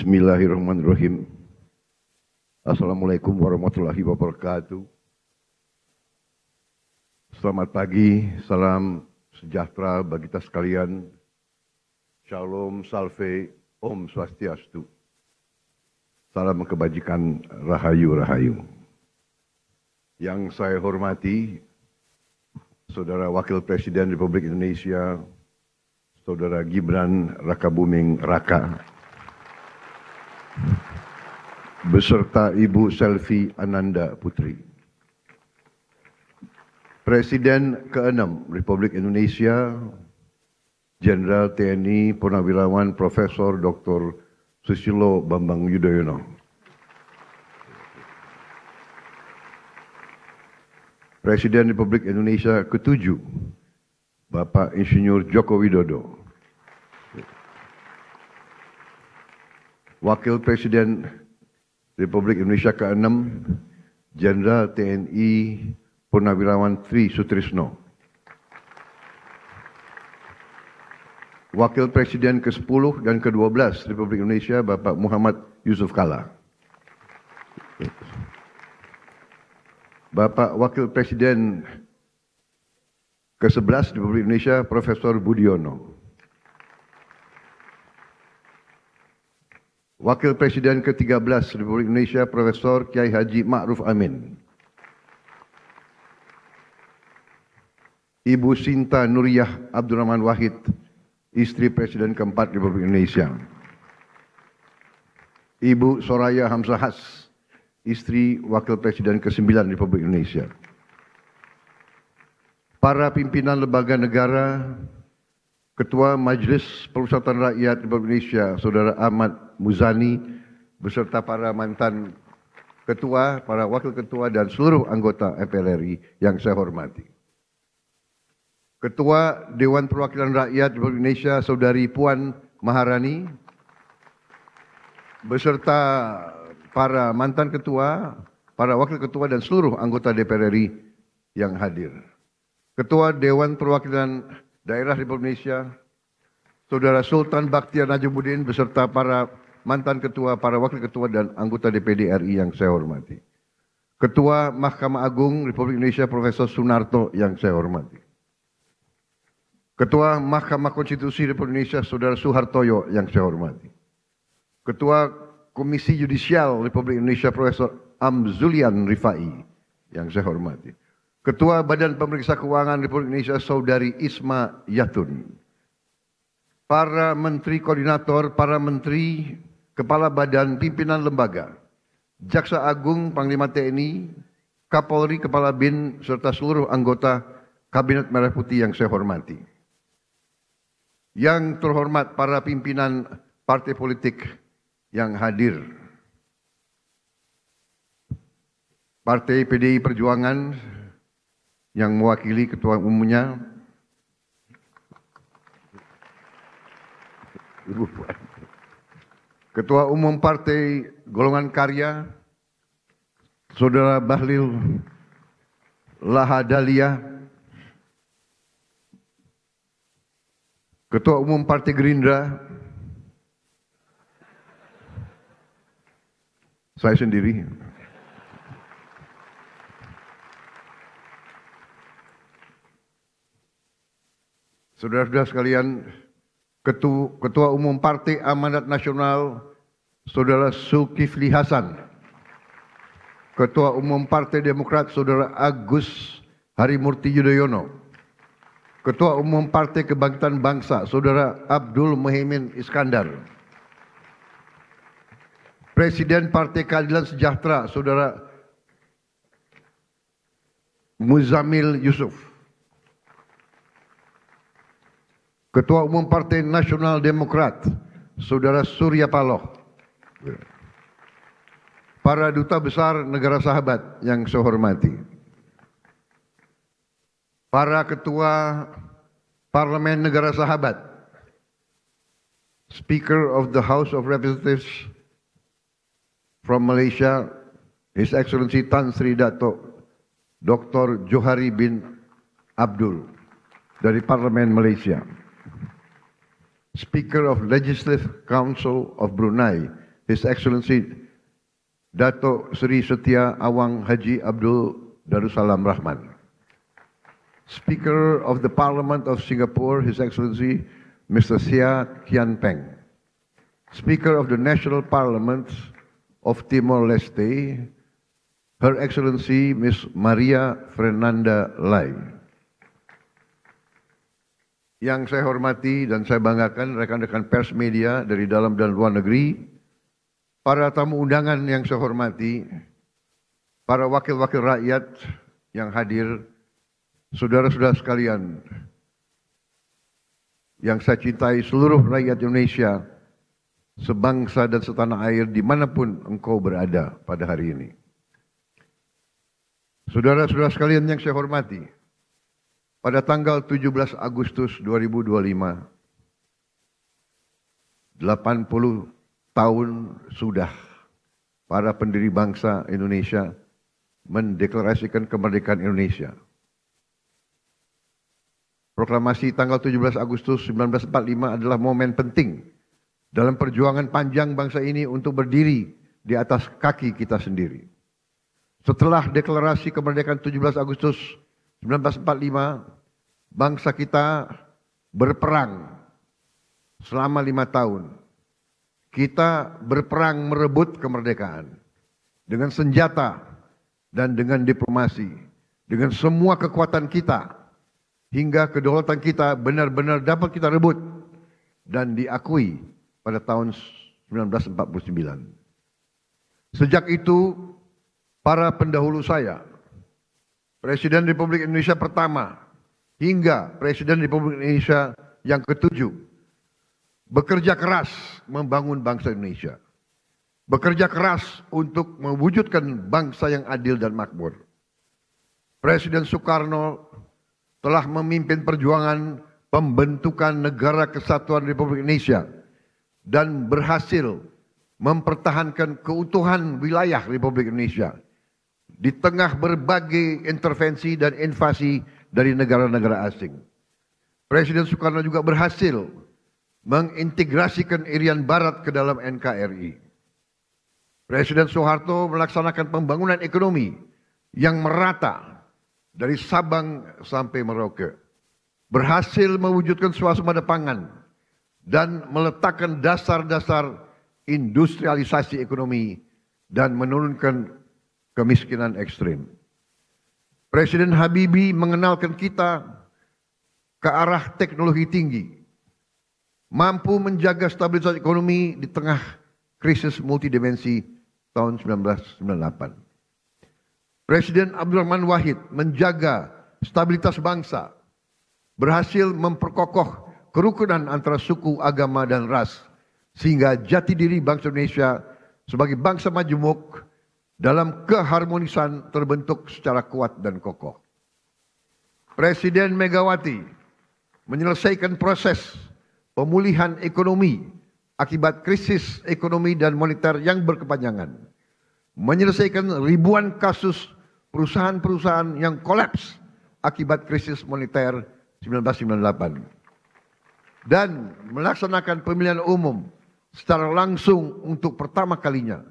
Bismillahirrahmanirrahim. Assalamualaikum warahmatullahi wabarakatuh. Selamat pagi, salam sejahtera bagi kita sekalian. Shalom, salve, Om Swastiastu. Salam kebajikan, rahayu, rahayu. Yang saya hormati, Saudara Wakil Presiden Republik Indonesia, Saudara Gibran Rakabuming Raka, beserta Ibu Selvi Ananda Putri. Presiden ke-6 Republik Indonesia, Jenderal TNI Purnawirawan Profesor Dr. Susilo Bambang Yudhoyono. Presiden Republik Indonesia ke-7, Bapak Insinyur Joko Widodo. Wakil Presiden Republik Indonesia ke-6, Jenderal TNI Purnawirawan Tri Sutrisno. Wakil Presiden ke-10 dan ke-12 Republik Indonesia, Bapak Muhammad Yusuf Kalla. Bapak Wakil Presiden ke-11 Republik Indonesia, Profesor Budiono. Wakil Presiden ke-13 Republik Indonesia, Profesor Kiai Haji Ma'ruf Amin. Ibu Sinta Nuriyah Abdurrahman Wahid, istri Presiden ke-4 Republik Indonesia. Ibu Soraya Hamzahas, istri Wakil Presiden ke-9 Republik Indonesia. Para pimpinan lembaga negara, Ketua Majelis Permusyawaratan Rakyat Republik Indonesia, Saudara Ahmad Muzani, beserta para mantan ketua, para wakil ketua, dan seluruh anggota MPR RI yang saya hormati. Ketua Dewan Perwakilan Rakyat Republik Indonesia, Saudari Puan Maharani, beserta para mantan ketua, para wakil ketua, dan seluruh anggota DPR RI yang hadir. Ketua Dewan Perwakilan Daerah Republik Indonesia, Saudara Sultan Bakhtiar Najamuddin, beserta para mantan ketua, para wakil ketua, dan anggota DPD RI yang saya hormati. Ketua Mahkamah Agung Republik Indonesia, Profesor Sunarto yang saya hormati. Ketua Mahkamah Konstitusi Republik Indonesia, Saudara Suhartoyo yang saya hormati. Ketua Komisi Yudisial Republik Indonesia, Profesor Amzulian Rifai yang saya hormati. Ketua Badan Pemeriksa Keuangan Republik Indonesia, Saudari Isma Yatun. Para menteri koordinator, para menteri, kepala badan, pimpinan lembaga, Jaksa Agung, Panglima TNI, Kapolri, Kepala BIN, serta seluruh anggota Kabinet Merah Putih yang saya hormati. Yang terhormat para pimpinan partai politik yang hadir. Partai PDI Perjuangan yang mewakili ketua umumnya, Ketua Umum Partai Golongan Karya, Saudara Bahlil Lahadalia, Ketua Umum Partai Gerindra, saya sendiri, saudara-saudara sekalian, Ketua Umum Partai Amanat Nasional, Saudara Zulkifli Hasan, Ketua Umum Partai Demokrat, Saudara Agus Harimurti Yudhoyono, Ketua Umum Partai Kebangkitan Bangsa, Saudara Abdul Muhaimin Iskandar, Presiden Partai Keadilan Sejahtera, Saudara Muzamil Yusuf, Ketua Umum Partai Nasional Demokrat, Saudara Surya Paloh, para duta besar negara sahabat yang saya hormati, para ketua Parlemen negara sahabat, Speaker of the House of Representatives from Malaysia, His Excellency Tan Sri Dato' Dr. Johari bin Abdul dari Parlemen Malaysia, Speaker of Legislative Council of Brunei, His Excellency Dato Seri Setia Awang Haji Abdul Darussalam Rahman. Speaker of the Parliament of Singapore, His Excellency Mr. Seah Kian Peng. Speaker of the National Parliament of Timor-Leste, Her Excellency Miss Maria Fernanda Lai. Yang saya hormati dan saya banggakan rekan-rekan pers media dari dalam dan luar negeri, para tamu undangan yang saya hormati, para wakil-wakil rakyat yang hadir, saudara-saudara sekalian yang saya cintai, seluruh rakyat Indonesia, sebangsa dan setanah air dimanapun engkau berada pada hari ini. Saudara-saudara sekalian yang saya hormati, pada tanggal 17 Agustus 2025, 80 tahun sudah para pendiri bangsa Indonesia mendeklarasikan kemerdekaan Indonesia. Proklamasi tanggal 17 Agustus 1945 adalah momen penting dalam perjuangan panjang bangsa ini untuk berdiri di atas kaki kita sendiri. Setelah deklarasi kemerdekaan 17 Agustus 1945, bangsa kita berperang selama 5 tahun. Kita berperang merebut kemerdekaan dengan senjata dan dengan diplomasi, dengan semua kekuatan kita, hingga kedaulatan kita benar-benar dapat kita rebut dan diakui pada tahun 1949. Sejak itu, para pendahulu saya, Presiden Republik Indonesia pertama hingga Presiden Republik Indonesia yang ketujuh, bekerja keras membangun bangsa Indonesia. Bekerja keras untuk mewujudkan bangsa yang adil dan makmur. Presiden Soekarno telah memimpin perjuangan pembentukan Negara Kesatuan Republik Indonesia dan berhasil mempertahankan keutuhan wilayah Republik Indonesia di tengah berbagai intervensi dan invasi dari negara-negara asing. Presiden Soekarno juga berhasil mengintegrasikan Irian Barat ke dalam NKRI. Presiden Soeharto melaksanakan pembangunan ekonomi yang merata dari Sabang sampai Merauke. Berhasil mewujudkan swasembada pangan dan meletakkan dasar-dasar industrialisasi ekonomi dan menurunkan kemiskinan ekstrim. Presiden Habibie mengenalkan kita ke arah teknologi tinggi, mampu menjaga stabilitas ekonomi di tengah krisis multidimensi tahun 1998. Presiden Abdurrahman Wahid menjaga stabilitas bangsa, berhasil memperkokoh kerukunan antara suku, agama, dan ras, sehingga jati diri bangsa Indonesia sebagai bangsa majemuk dalam keharmonisan terbentuk secara kuat dan kokoh. Presiden Megawati menyelesaikan proses pemulihan ekonomi akibat krisis ekonomi dan moneter yang berkepanjangan, menyelesaikan ribuan kasus perusahaan-perusahaan yang kolaps akibat krisis moneter 1998, dan melaksanakan pemilihan umum secara langsung untuk pertama kalinya,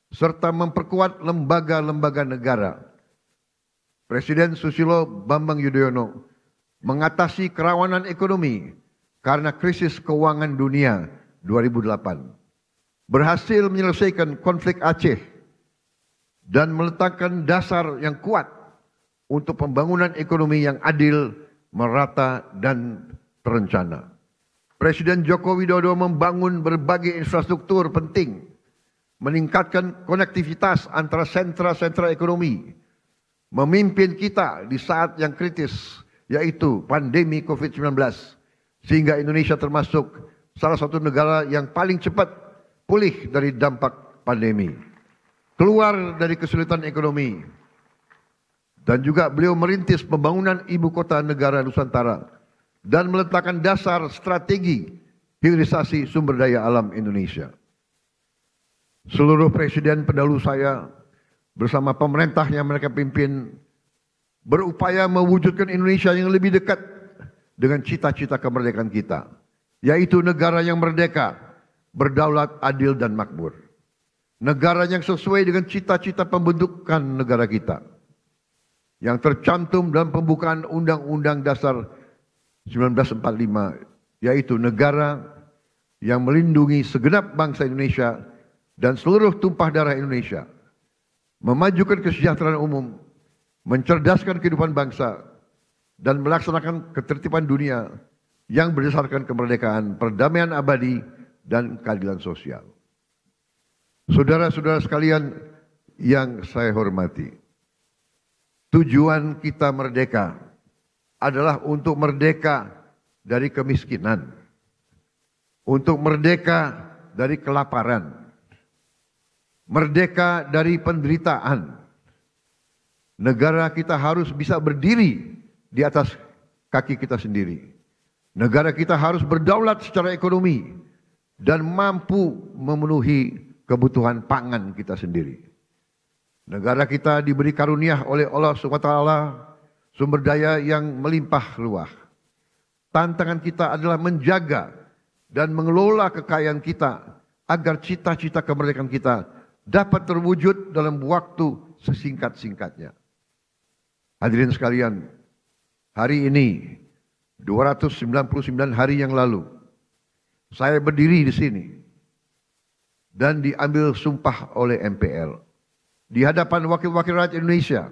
serta memperkuat lembaga-lembaga negara. Presiden Susilo Bambang Yudhoyono mengatasi kerawanan ekonomi karena krisis keuangan dunia 2008. Berhasil menyelesaikan konflik Aceh dan meletakkan dasar yang kuat untuk pembangunan ekonomi yang adil, merata, dan terencana. Presiden Joko Widodo membangun berbagai infrastruktur penting, meningkatkan konektivitas antara sentra-sentra ekonomi, memimpin kita di saat yang kritis, yaitu pandemi COVID-19, sehingga Indonesia termasuk salah satu negara yang paling cepat pulih dari dampak pandemi, keluar dari kesulitan ekonomi, dan juga beliau merintis pembangunan ibu kota negara Nusantara dan meletakkan dasar strategi hilirisasi sumber daya alam Indonesia. Seluruh presiden pendahulu saya bersama pemerintah yang mereka pimpin berupaya mewujudkan Indonesia yang lebih dekat dengan cita-cita kemerdekaan kita, yaitu negara yang merdeka, berdaulat, adil, dan makmur. negara yang sesuai dengan cita-cita pembentukan negara kita, yang tercantum dalam pembukaan Undang-Undang Dasar 1945, yaitu negara yang melindungi segenap bangsa Indonesia dan seluruh tumpah darah Indonesia, memajukan kesejahteraan umum, mencerdaskan kehidupan bangsa, dan melaksanakan ketertiban dunia yang berdasarkan kemerdekaan, perdamaian abadi, dan keadilan sosial. Saudara-saudara sekalian yang saya hormati, tujuan kita merdeka adalah untuk merdeka dari kemiskinan, untuk merdeka dari kelaparan, merdeka dari penderitaan. Negara kita harus bisa berdiri di atas kaki kita sendiri. Negara kita harus berdaulat secara ekonomi dan mampu memenuhi kebutuhan pangan kita sendiri. Negara kita diberi karunia oleh Allah SWT sumber daya yang melimpah ruah. Tantangan kita adalah menjaga dan mengelola kekayaan kita agar cita-cita kemerdekaan kita dapat terwujud dalam waktu sesingkat-singkatnya. Hadirin sekalian, hari ini 299 hari yang lalu saya berdiri di sini dan diambil sumpah oleh MPR di hadapan wakil-wakil rakyat Indonesia,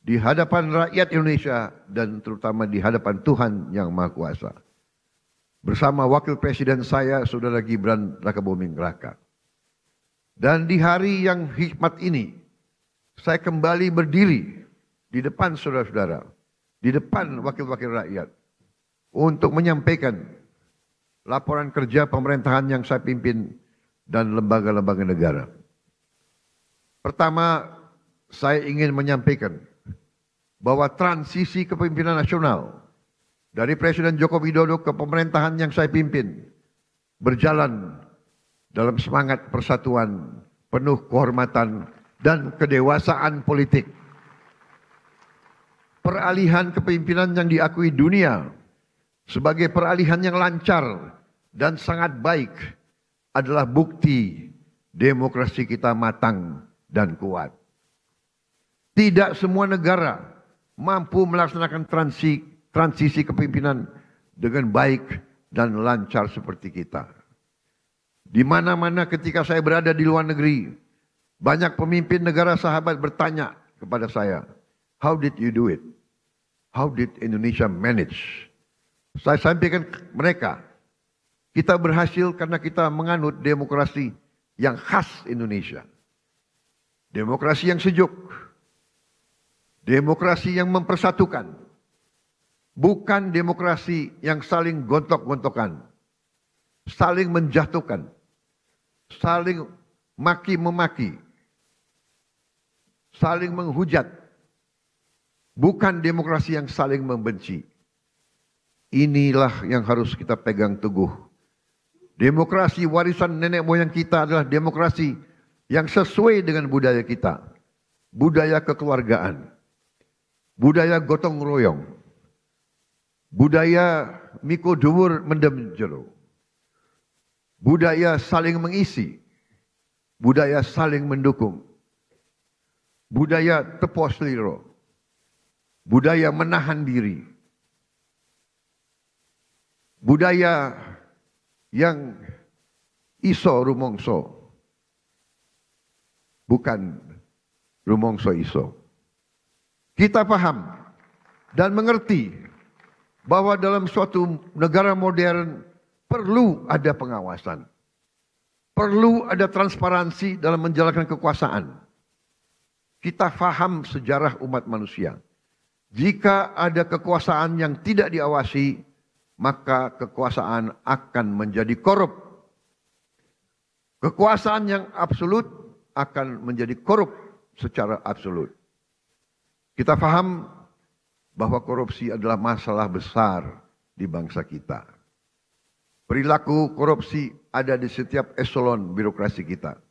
di hadapan rakyat Indonesia, dan terutama di hadapan Tuhan Yang Maha Kuasa. Bersama wakil presiden saya, Saudara Gibran Rakabuming Raka. Dan di hari yang hikmat ini, saya kembali berdiri di depan saudara-saudara, di depan wakil-wakil rakyat, untuk menyampaikan laporan kerja pemerintahan yang saya pimpin dan lembaga-lembaga negara. Pertama, saya ingin menyampaikan bahwa transisi kepemimpinan nasional dari Presiden Joko Widodo ke pemerintahan yang saya pimpin berjalan dalam semangat persatuan, penuh kehormatan dan kedewasaan politik. Peralihan kepemimpinan yang diakui dunia sebagai peralihan yang lancar dan sangat baik adalah bukti demokrasi kita matang dan kuat. Tidak semua negara mampu melaksanakan transisi kepemimpinan dengan baik dan lancar seperti kita. Di mana-mana ketika saya berada di luar negeri, banyak pemimpin negara sahabat bertanya kepada saya, "How did you do it? How did Indonesia manage?" Saya sampaikan ke mereka, kita berhasil karena kita menganut demokrasi yang khas Indonesia. Demokrasi yang sejuk, demokrasi yang mempersatukan, bukan demokrasi yang saling gontok-gontokan, saling menjatuhkan, saling maki-memaki, saling menghujat, bukan demokrasi yang saling membenci. Inilah yang harus kita pegang teguh. Demokrasi warisan nenek moyang kita adalah demokrasi yang sesuai dengan budaya kita. Budaya kekeluargaan, budaya gotong royong, budaya miko dhuwur mendem jero, budaya saling mengisi, budaya saling mendukung, budaya tepo sliro, budaya menahan diri, budaya yang iso rumongso, bukan rumongso iso. Kita paham dan mengerti bahwa dalam suatu negara modern perlu ada pengawasan, perlu ada transparansi dalam menjalankan kekuasaan. Kita paham sejarah umat manusia. Jika ada kekuasaan yang tidak diawasi, maka kekuasaan akan menjadi korup. Kekuasaan yang absolut akan menjadi korup secara absolut. Kita paham bahwa korupsi adalah masalah besar di bangsa kita. Perilaku korupsi ada di setiap eselon birokrasi kita.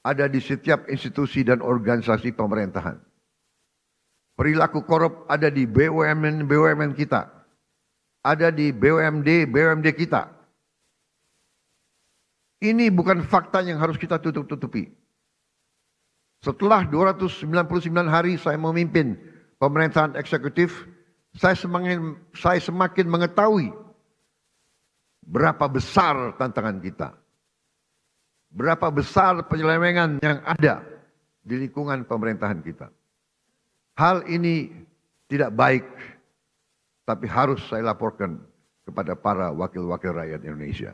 Ada di setiap institusi dan organisasi pemerintahan. Perilaku korup ada di BUMN kita. Ada di BUMD kita. Ini bukan fakta yang harus kita tutup-tutupi. Setelah 299 hari saya memimpin pemerintahan eksekutif, saya semakin mengetahui berapa besar tantangan kita. Berapa besar penyelewengan yang ada di lingkungan pemerintahan kita. Hal ini tidak baik, tapi harus saya laporkan kepada para wakil-wakil rakyat Indonesia.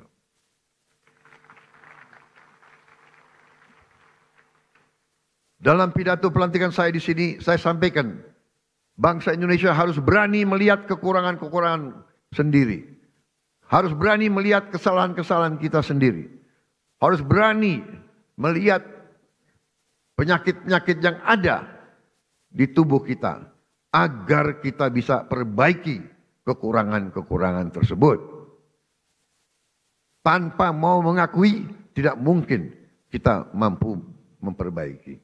Dalam pidato pelantikan saya di sini, saya sampaikan, bangsa Indonesia harus berani melihat kekurangan-kekurangan sendiri. Harus berani melihat kesalahan-kesalahan kita sendiri. Harus berani melihat penyakit-penyakit yang ada di tubuh kita agar kita bisa perbaiki kekurangan-kekurangan tersebut. Tanpa mau mengakui, tidak mungkin kita mampu memperbaiki.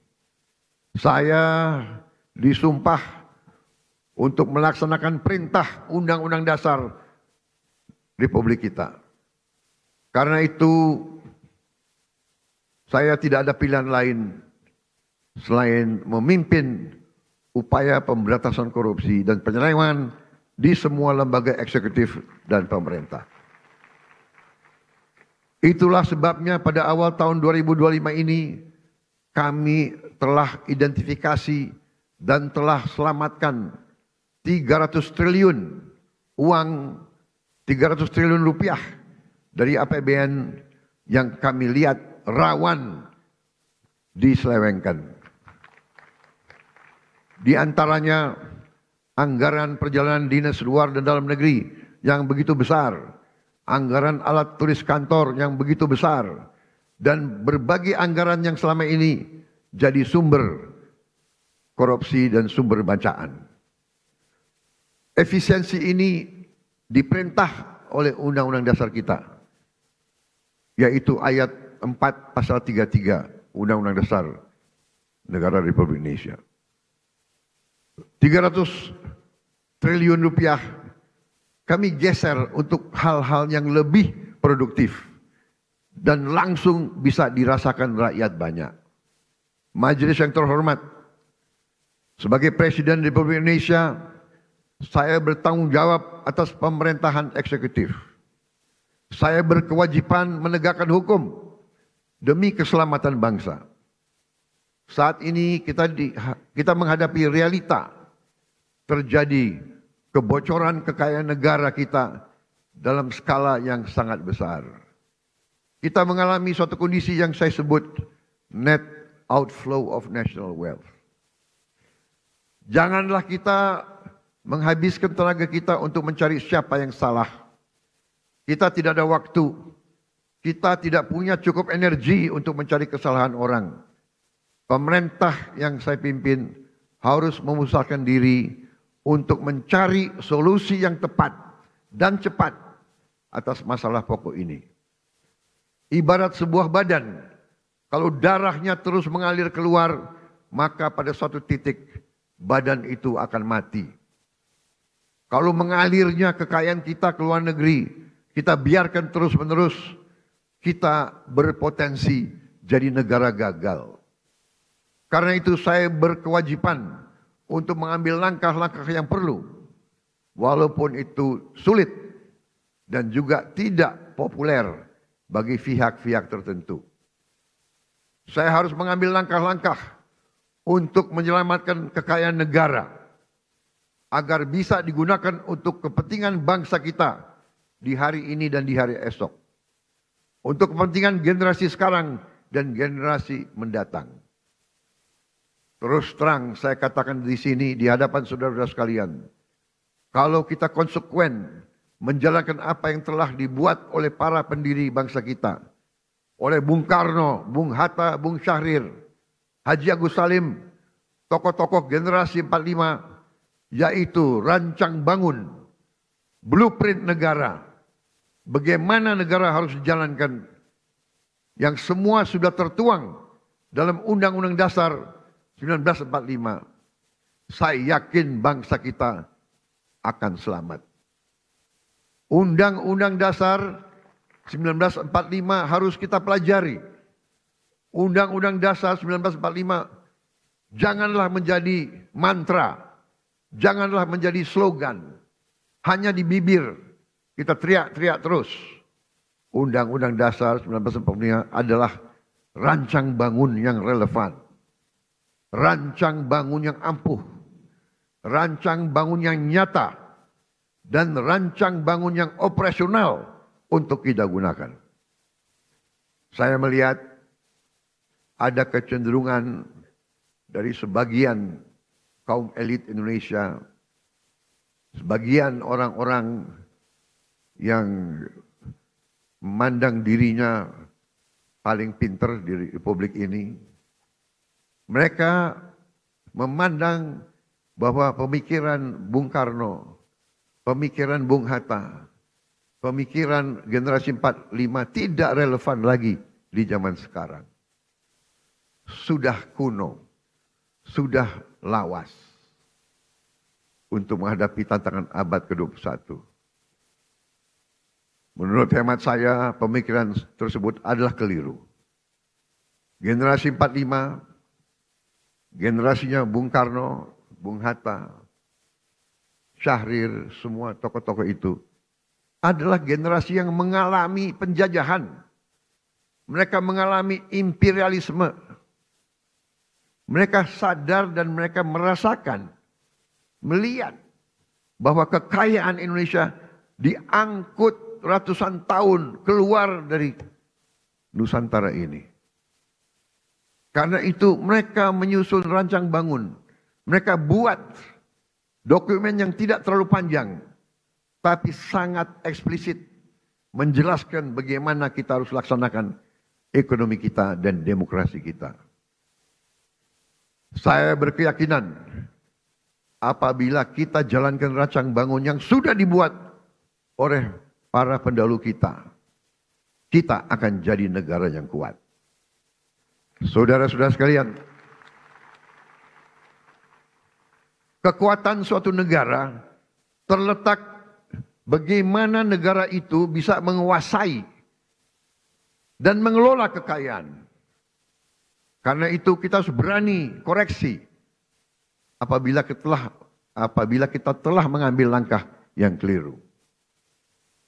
Saya disumpah untuk melaksanakan perintah Undang-Undang Dasar Republik kita. Karena itu, saya tidak ada pilihan lain selain memimpin upaya pemberantasan korupsi dan penyelewengan di semua lembaga eksekutif dan pemerintah. Itulah sebabnya pada awal tahun 2025 ini kami telah identifikasi dan telah selamatkan 300 triliun uang, 300 triliun rupiah dari APBN yang kami lihat rawan diselewengkan. Di antaranya anggaran perjalanan dinas luar dan dalam negeri yang begitu besar, anggaran alat tulis kantor yang begitu besar, dan berbagai anggaran yang selama ini jadi sumber korupsi dan sumber bacaan. Efisiensi ini diperintah oleh Undang-Undang Dasar kita, yaitu ayat 4 pasal 33 Undang-Undang Dasar Negara Republik Indonesia. 300 triliun rupiah kami geser untuk hal-hal yang lebih produktif dan langsung bisa dirasakan rakyat banyak. Majelis yang terhormat, sebagai Presiden Republik Indonesia, saya bertanggung jawab atas pemerintahan eksekutif. Saya berkewajiban menegakkan hukum demi keselamatan bangsa. Saat ini kita menghadapi realita terjadi kebocoran kekayaan negara kita dalam skala yang sangat besar. Kita mengalami suatu kondisi yang saya sebut net outflow of national wealth. Janganlah kita menghabiskan tenaga kita untuk mencari siapa yang salah. Kita tidak ada waktu. Kita tidak punya cukup energi untuk mencari kesalahan orang. Pemerintah yang saya pimpin harus memusatkan diri untuk mencari solusi yang tepat dan cepat atas masalah pokok ini. Ibarat sebuah badan, kalau darahnya terus mengalir keluar, maka pada suatu titik badan itu akan mati. Kalau mengalirnya kekayaan kita ke luar negeri, kita biarkan terus-menerus, kita berpotensi jadi negara gagal. Karena itu saya berkewajiban untuk mengambil langkah-langkah yang perlu, walaupun itu sulit dan juga tidak populer bagi pihak-pihak tertentu. Saya harus mengambil langkah-langkah untuk menyelamatkan kekayaan negara agar bisa digunakan untuk kepentingan bangsa kita di hari ini dan di hari esok. Untuk kepentingan generasi sekarang dan generasi mendatang. Terus terang saya katakan di sini di hadapan saudara-saudara sekalian, kalau kita konsekuen menjalankan apa yang telah dibuat oleh para pendiri bangsa kita, oleh Bung Karno, Bung Hatta, Bung Syahrir, Haji Agus Salim, tokoh-tokoh generasi 45, yaitu rancang bangun, blueprint negara, bagaimana negara harus dijalankan, yang semua sudah tertuang dalam Undang-Undang Dasar 1945. Saya yakin bangsa kita akan selamat. Undang-Undang Dasar 1945 harus kita pelajari. Undang-Undang Dasar 1945 janganlah menjadi mantra, janganlah menjadi slogan, hanya di bibir kita teriak-teriak terus. Undang-Undang Dasar 1945 adalah rancang bangun yang relevan, rancang bangun yang ampuh, rancang bangun yang nyata, dan rancang bangun yang operasional untuk kita gunakan. Saya melihat ada kecenderungan dari sebagian kaum elit Indonesia, sebagian orang-orang yang memandang dirinya paling pinter di republik ini. Mereka memandang bahwa pemikiran Bung Karno, pemikiran Bung Hatta, pemikiran generasi 45 tidak relevan lagi di zaman sekarang. Sudah kuno, sudah lawas untuk menghadapi tantangan abad ke-21. Menurut hemat saya, pemikiran tersebut adalah keliru. Generasi 45, generasinya Bung Karno, Bung Hatta, Syahrir, semua tokoh-tokoh itu adalah generasi yang mengalami penjajahan. Mereka mengalami imperialisme. Mereka sadar dan mereka merasakan, melihat bahwa kekayaan Indonesia diangkut ratusan tahun keluar dari Nusantara ini. Karena itu mereka menyusun rancang bangun. Mereka buat dokumen yang tidak terlalu panjang, tapi sangat eksplisit menjelaskan bagaimana kita harus laksanakan ekonomi kita dan demokrasi kita. Saya berkeyakinan apabila kita jalankan rancang bangun yang sudah dibuat oleh para pendahulu kita, kita akan jadi negara yang kuat. Saudara-saudara sekalian, kekuatan suatu negara terletak bagaimana negara itu bisa menguasai dan mengelola kekayaan. Karena itu kita harus berani koreksi apabila kita telah mengambil langkah yang keliru.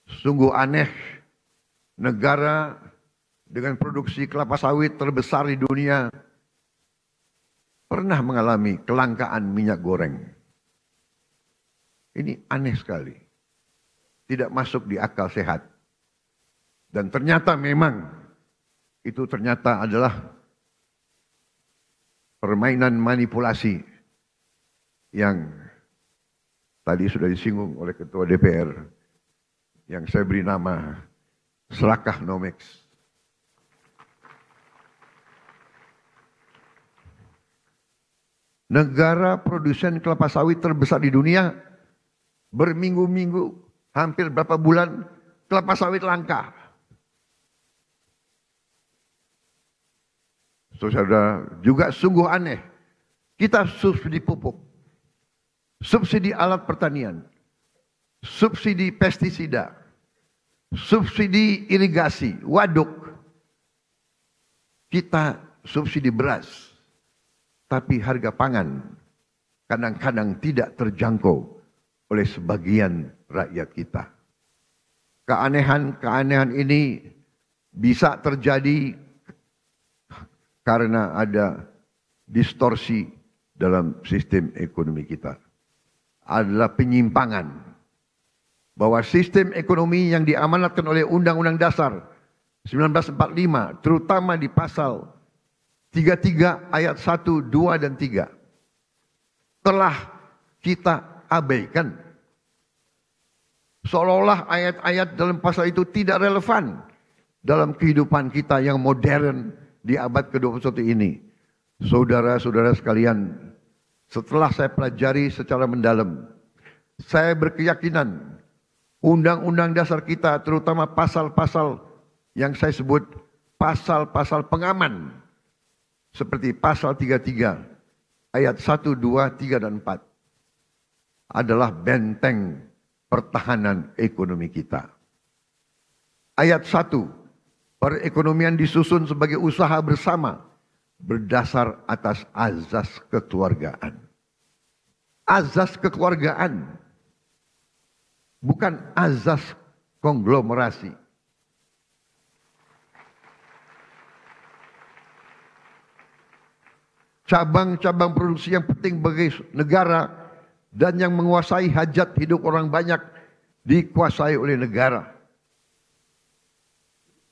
Sungguh aneh negara dengan produksi kelapa sawit terbesar di dunia pernah mengalami kelangkaan minyak goreng. Ini aneh sekali. Tidak masuk di akal sehat. Dan ternyata memang itu ternyata adalah permainan manipulasi yang tadi sudah disinggung oleh Ketua DPR yang saya beri nama Serakah Nomex. Negara produsen kelapa sawit terbesar di dunia berminggu-minggu, hampir berapa bulan kelapa sawit langka. Saudara, juga sungguh aneh. Kita subsidi pupuk, subsidi alat pertanian, subsidi pestisida, subsidi irigasi, waduk. Kita subsidi beras, tapi harga pangan kadang-kadang tidak terjangkau oleh sebagian rakyat kita. Keanehan-keanehan ini bisa terjadi karena ada distorsi dalam sistem ekonomi kita. Adalah penyimpangan bahwa sistem ekonomi yang diamanatkan oleh Undang-Undang Dasar 1945, terutama di pasal 33 ayat 1, 2, dan 3, telah kita abaikan. Seolah-olah ayat-ayat dalam pasal itu tidak relevan dalam kehidupan kita yang modern di abad ke-21 ini. Saudara-saudara sekalian, setelah saya pelajari secara mendalam, saya berkeyakinan Undang-Undang Dasar kita, terutama pasal-pasal yang saya sebut pasal-pasal pengaman, seperti pasal 33 ayat 1, 2, 3, dan 4, adalah benteng pertahanan ekonomi kita. Ayat 1, perekonomian disusun sebagai usaha bersama berdasar atas azas kekeluargaan. Azas kekeluargaan, bukan azas konglomerasi. Cabang-cabang produksi yang penting bagi negara dan yang menguasai hajat hidup orang banyak dikuasai oleh negara.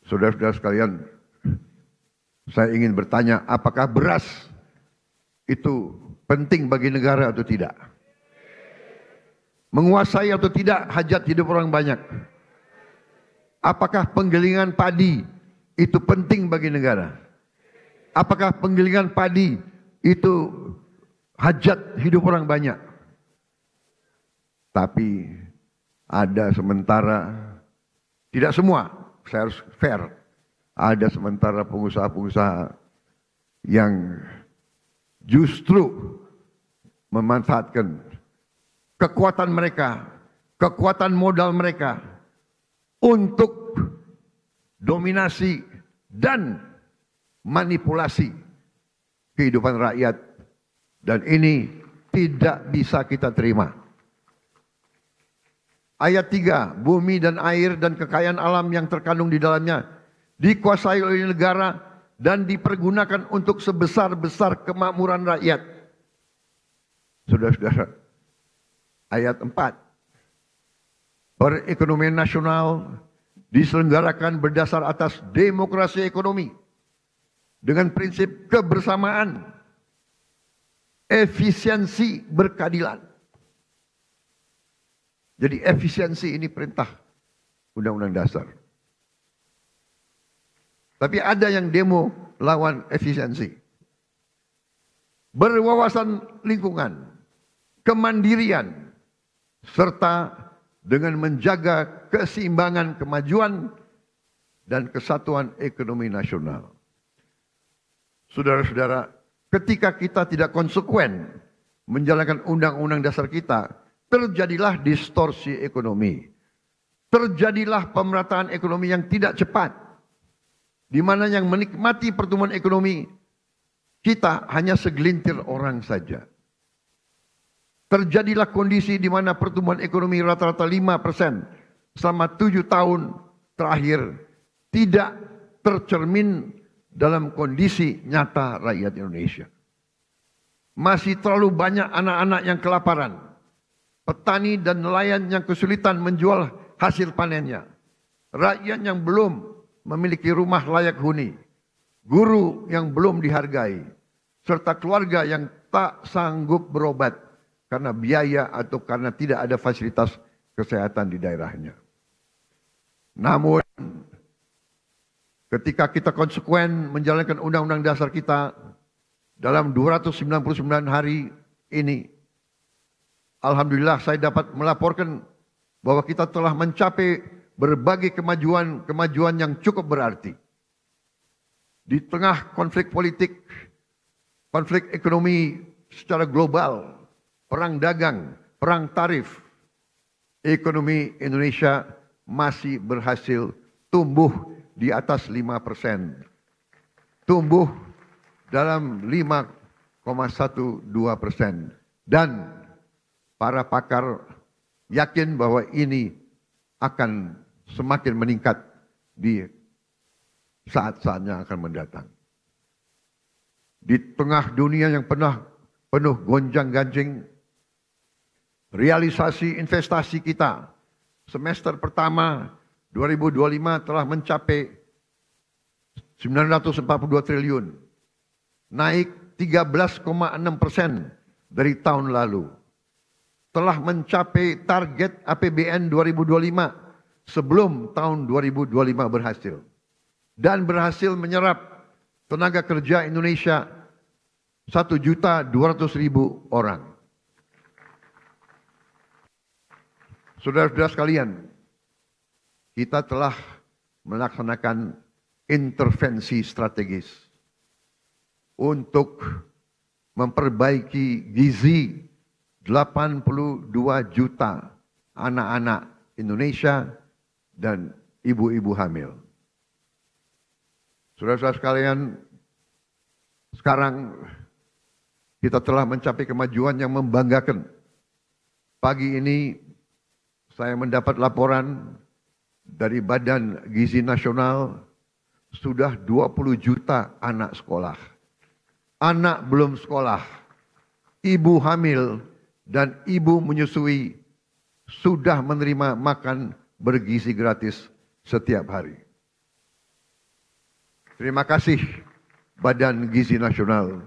Saudara-saudara sekalian, saya ingin bertanya, apakah beras itu penting bagi negara atau tidak? Menguasai atau tidak hajat hidup orang banyak? Apakah penggilingan padi itu penting bagi negara? Apakah penggilingan padi itu hajat hidup orang banyak? Tapi ada sementara, tidak semua, saya harus fair, ada sementara pengusaha-pengusaha yang justru memanfaatkan kekuatan mereka, kekuatan modal mereka untuk dominasi dan manipulasi kehidupan rakyat, dan ini tidak bisa kita terima. Ayat 3, bumi dan air dan kekayaan alam yang terkandung di dalamnya dikuasai oleh negara dan dipergunakan untuk sebesar-besar kemakmuran rakyat. Saudara-saudara, ayat 4, perekonomian nasional diselenggarakan berdasar atas demokrasi ekonomi dengan prinsip kebersamaan, efisiensi, berkeadilan. Jadi efisiensi ini perintah Undang-Undang Dasar. Tapi ada yang demo lawan efisiensi. Berwawasan lingkungan, kemandirian, serta dengan menjaga keseimbangan kemajuan dan kesatuan ekonomi nasional. Saudara-saudara, ketika kita tidak konsekuen menjalankan undang-undang dasar kita, terjadilah distorsi ekonomi. Terjadilah pemerataan ekonomi yang tidak cepat, di mana yang menikmati pertumbuhan ekonomi kita hanya segelintir orang saja. Terjadilah kondisi di mana pertumbuhan ekonomi rata-rata 5% selama 7 tahun terakhir tidak tercermin dalam kondisi nyata rakyat Indonesia. Masih terlalu banyak anak-anak yang kelaparan, petani dan nelayan yang kesulitan menjual hasil panennya, rakyat yang belum memiliki rumah layak huni, guru yang belum dihargai, serta keluarga yang tak sanggup berobat karena biaya atau karena tidak ada fasilitas kesehatan di daerahnya. Namun, ketika kita konsekuen menjalankan undang-undang dasar kita dalam 299 hari ini, alhamdulillah saya dapat melaporkan bahwa kita telah mencapai berbagai kemajuan yang cukup berarti. Di tengah konflik politik, konflik ekonomi secara global, perang dagang, perang tarif, ekonomi Indonesia masih berhasil tumbuh di atas 5%. Tumbuh dalam 5,12%. Dan para pakar yakin bahwa ini akan semakin meningkat di saat-saatnya akan mendatang. Di tengah dunia yang penuh gonjang-ganjing, realisasi investasi kita semester pertama 2025 telah mencapai 942 triliun, naik 13,6% dari tahun lalu. Telah mencapai target APBN 2025 sebelum tahun 2025 berhasil. Dan berhasil menyerap tenaga kerja Indonesia 1.200.000 orang. Saudara-saudara sekalian, kita telah melaksanakan intervensi strategis untuk memperbaiki gizi 82 juta anak-anak Indonesia dan ibu-ibu hamil. Saudara-saudara sekalian, sekarang kita telah mencapai kemajuan yang membanggakan. Pagi ini saya mendapat laporan dari Badan Gizi Nasional sudah 20 juta anak sekolah. Anak belum sekolah, ibu hamil dan ibu menyusui sudah menerima makan bergizi gratis setiap hari. Terima kasih Badan Gizi Nasional.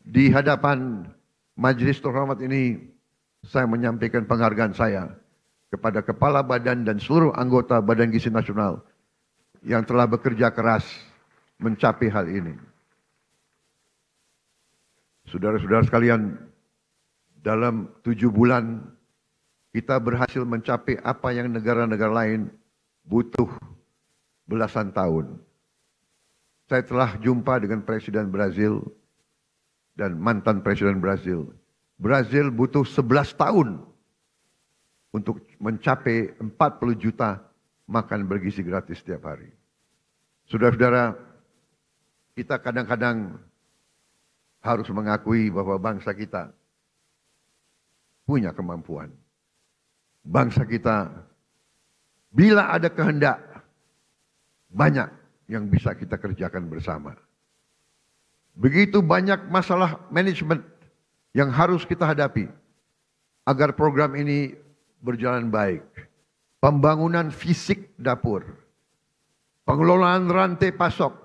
Di hadapan majelis terhormat ini, saya menyampaikan penghargaan saya kepada Kepala Badan dan seluruh anggota Badan Gizi Nasional yang telah bekerja keras mencapai hal ini. Saudara-saudara sekalian, dalam 7 bulan kita berhasil mencapai apa yang negara-negara lain butuh belasan tahun. Saya telah jumpa dengan Presiden Brazil dan mantan Presiden Brazil. Brazil butuh 11 tahun untuk mencapai 40 juta makan bergizi gratis setiap hari. Saudara-saudara, kita kadang-kadang harus mengakui bahwa bangsa kita punya kemampuan. Bangsa kita, bila ada kehendak, banyak yang bisa kita kerjakan bersama. Begitu banyak masalah manajemen yang harus kita hadapi agar program ini berjalan baik. Pembangunan fisik dapur, pengelolaan rantai pasok,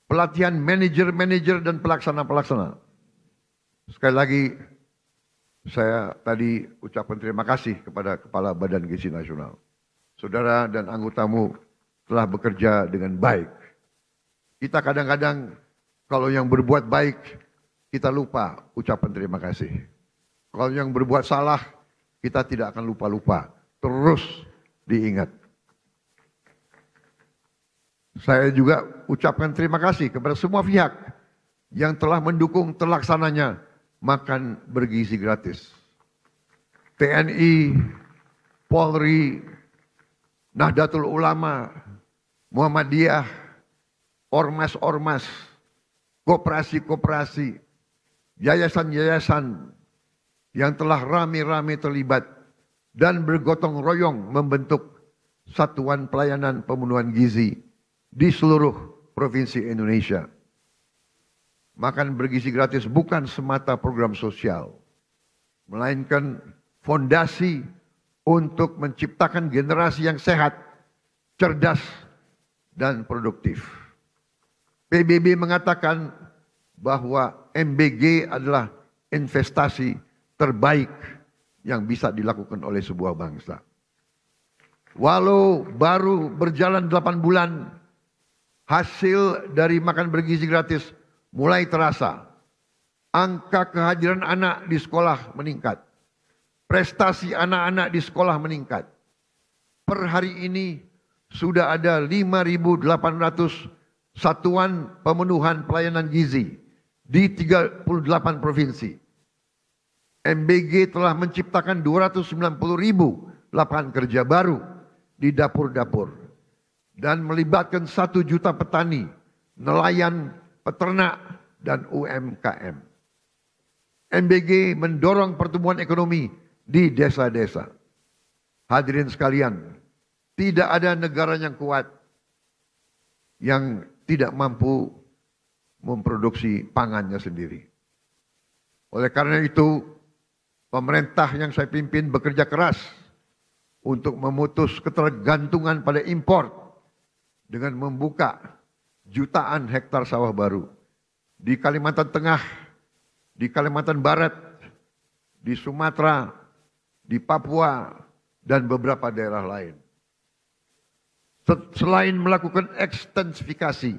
pelatihan manajer-manajer dan pelaksana-pelaksana. Sekali lagi, saya tadi ucapkan terima kasih kepada Kepala Badan Gizi Nasional. Saudara dan anggotamu telah bekerja dengan baik. Kita kadang-kadang kalau yang berbuat baik, kita lupa ucapan terima kasih. Kalau yang berbuat salah, kita tidak akan lupa-lupa. Terus diingat. Saya juga ucapkan terima kasih kepada semua pihak yang telah mendukung terlaksananya makan bergizi gratis. TNI, Polri, Nahdlatul Ulama, Muhammadiyah, ormas-ormas, koperasi-koperasi, yayasan-yayasan yang telah rame-rame terlibat dan bergotong royong membentuk Satuan Pelayanan Pemenuhan Gizi di seluruh provinsi Indonesia. Makan bergizi gratis bukan semata program sosial, melainkan fondasi untuk menciptakan generasi yang sehat, cerdas, dan produktif. PBB mengatakan bahwa MBG adalah investasi terbaik yang bisa dilakukan oleh sebuah bangsa. Walau baru berjalan 8 bulan, hasil dari makan bergizi gratis mulai terasa. Angka kehadiran anak di sekolah meningkat. Prestasi anak-anak di sekolah meningkat. Per hari ini sudah ada 5.800 satuan pemenuhan pelayanan gizi di 38 provinsi. MBG telah menciptakan 290.000 lapangan kerja baru di dapur-dapur dan melibatkan 1 juta petani, nelayan, peternak, dan UMKM. MBG mendorong pertumbuhan ekonomi di desa-desa. Hadirin sekalian, tidak ada negara yang kuat yang tidak mampu memproduksi pangannya sendiri. Oleh karena itu, pemerintah yang saya pimpin bekerja keras untuk memutus ketergantungan pada impor dengan membuka jutaan hektar sawah baru di Kalimantan Tengah, di Kalimantan Barat, di Sumatera, di Papua, dan beberapa daerah lain. Selain melakukan ekstensifikasi,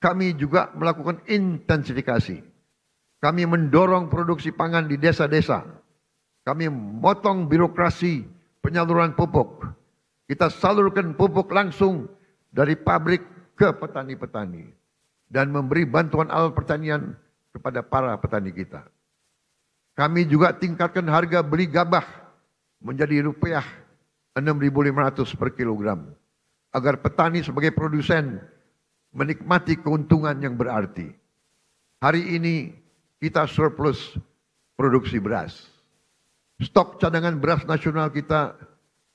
kami juga melakukan intensifikasi. Kami mendorong produksi pangan di desa-desa. Kami memotong birokrasi penyaluran pupuk. Kita salurkan pupuk langsung dari pabrik ke petani-petani. Dan memberi bantuan alat pertanian kepada para petani kita. Kami juga tingkatkan harga beli gabah menjadi rupiah 6.500 per kilogram. agar petani sebagai produsen menikmati keuntungan yang berarti. Hari ini kita surplus produksi beras. Stok cadangan beras nasional kita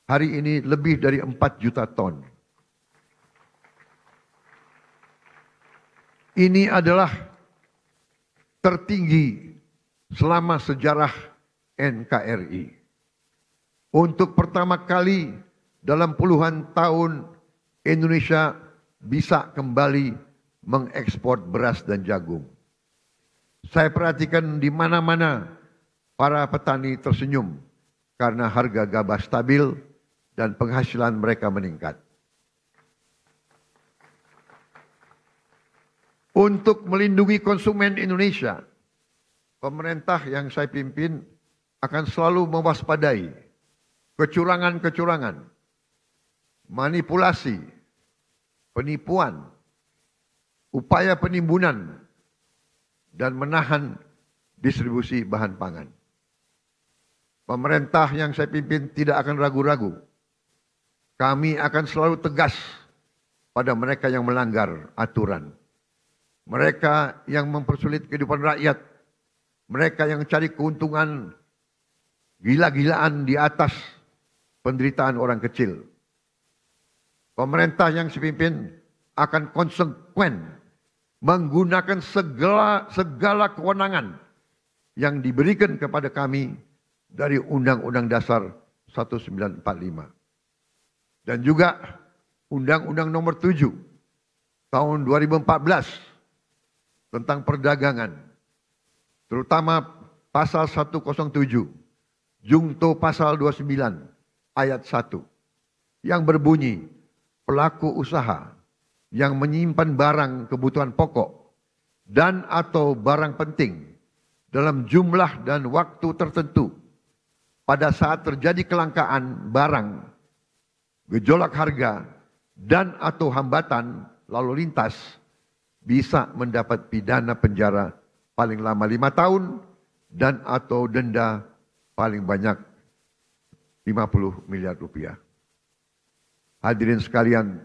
hari ini lebih dari 4 juta ton. Ini adalah tertinggi selama sejarah NKRI. Untuk pertama kali dalam puluhan tahun Indonesia bisa kembali mengekspor beras dan jagung. Saya perhatikan di mana-mana para petani tersenyum karena harga gabah stabil dan penghasilan mereka meningkat. Untuk melindungi konsumen Indonesia, pemerintah yang saya pimpin akan selalu mewaspadai kecurangan-kecurangan, manipulasi, penipuan, upaya penimbunan, dan menahan distribusi bahan pangan. Pemerintah yang saya pimpin tidak akan ragu-ragu. Kami akan selalu tegas pada mereka yang melanggar aturan. Mereka yang mempersulit kehidupan rakyat. Mereka yang cari keuntungan gila-gilaan di atas penderitaan orang kecil. Pemerintah yang saya pimpin akan konsekuen menggunakan segala kewenangan yang diberikan kepada kami dari Undang-Undang Dasar 1945. Dan juga Undang-Undang Nomor 7 tahun 2014 tentang perdagangan, terutama pasal 107, Jungto pasal 29 ayat 1 yang berbunyi pelaku usaha yang menyimpan barang kebutuhan pokok dan atau barang penting dalam jumlah dan waktu tertentu pada saat terjadi kelangkaan barang, gejolak harga, dan atau hambatan lalu lintas bisa mendapat pidana penjara paling lama 5 tahun dan atau denda paling banyak 50 miliar rupiah. Hadirin sekalian,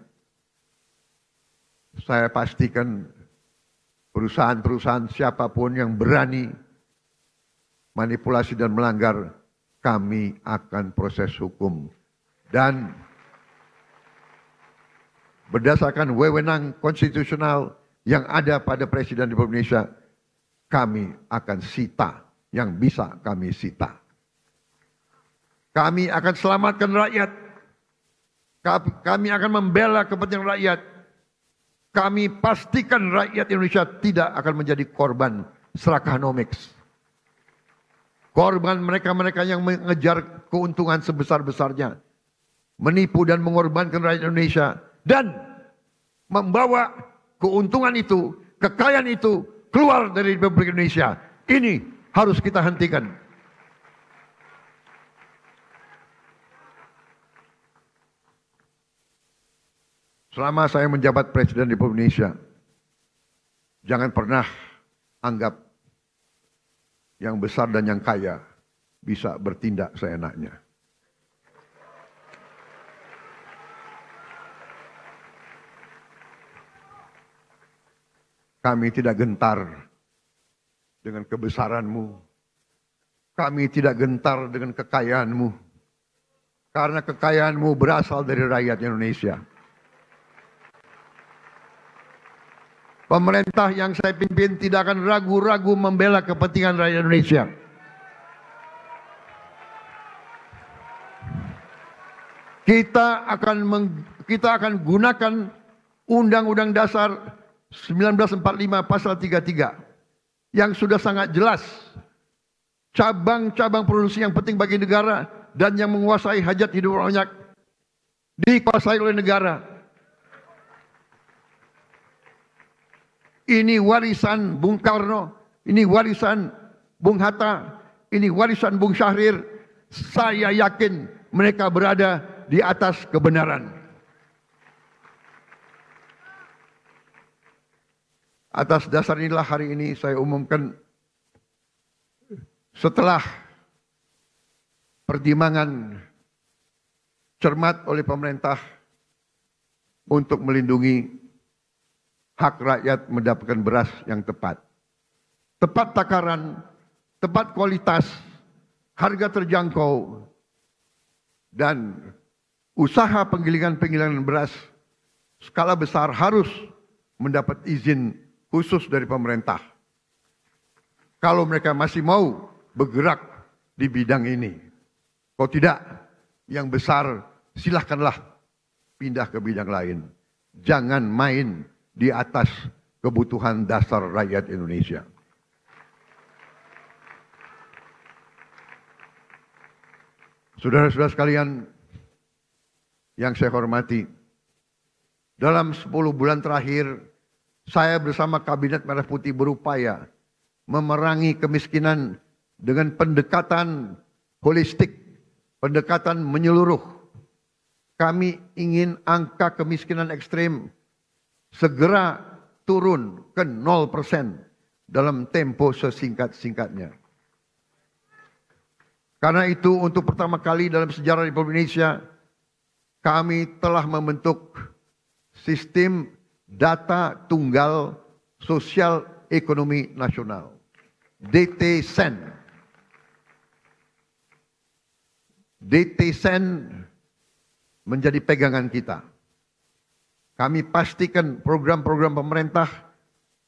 saya pastikan perusahaan-perusahaan siapapun yang berani manipulasi dan melanggar, kami akan proses hukum. Dan berdasarkan wewenang konstitusional yang ada pada Presiden Republik Indonesia, kami akan sita yang bisa kami sita. Kami akan selamatkan rakyat. Kami akan membela kepentingan rakyat. Kami pastikan rakyat Indonesia tidak akan menjadi korban serakanomics. Korban mereka-mereka yang mengejar keuntungan sebesar-besarnya. Menipu dan mengorbankan rakyat Indonesia. Dan membawa keuntungan itu, kekayaan itu keluar dari Republik Indonesia. Ini harus kita hentikan. Selama saya menjabat Presiden Republik Indonesia, jangan pernah anggap yang besar dan yang kaya bisa bertindak seenaknya. Kami tidak gentar dengan kebesaranmu. Kami tidak gentar dengan kekayaanmu. Karena kekayaanmu berasal dari rakyat Indonesia. Pemerintah yang saya pimpin tidak akan ragu-ragu membela kepentingan rakyat Indonesia. Kita akan gunakan Undang-Undang Dasar 1945 pasal 33 yang sudah sangat jelas cabang-cabang produksi yang penting bagi negara dan yang menguasai hajat hidup orang banyak dikuasai oleh negara. Ini warisan Bung Karno, ini warisan Bung Hatta, ini warisan Bung Syahrir. Saya yakin mereka berada di atas kebenaran. Atas dasar inilah hari ini saya umumkan setelah pertimbangan cermat oleh pemerintah untuk melindungi hak rakyat mendapatkan beras yang tepat. Tepat takaran, tepat kualitas, harga terjangkau, dan usaha penggilingan beras skala besar harus mendapat izin khusus dari pemerintah. Kalau mereka masih mau bergerak di bidang ini. Kalau tidak, yang besar silahkanlah pindah ke bidang lain. Jangan main di atas kebutuhan dasar rakyat Indonesia. Saudara-saudara sekalian yang saya hormati, dalam 10 bulan terakhir, saya bersama Kabinet Merah Putih berupaya memerangi kemiskinan dengan pendekatan holistik, pendekatan menyeluruh. Kami ingin angka kemiskinan ekstrem segera turun ke 0% dalam tempo sesingkat-singkatnya. Karena itu untuk pertama kali dalam sejarah Republik Indonesia, kami telah membentuk sistem data tunggal sosial ekonomi nasional, DTSEN. DTSEN menjadi pegangan kita. Kami pastikan program-program pemerintah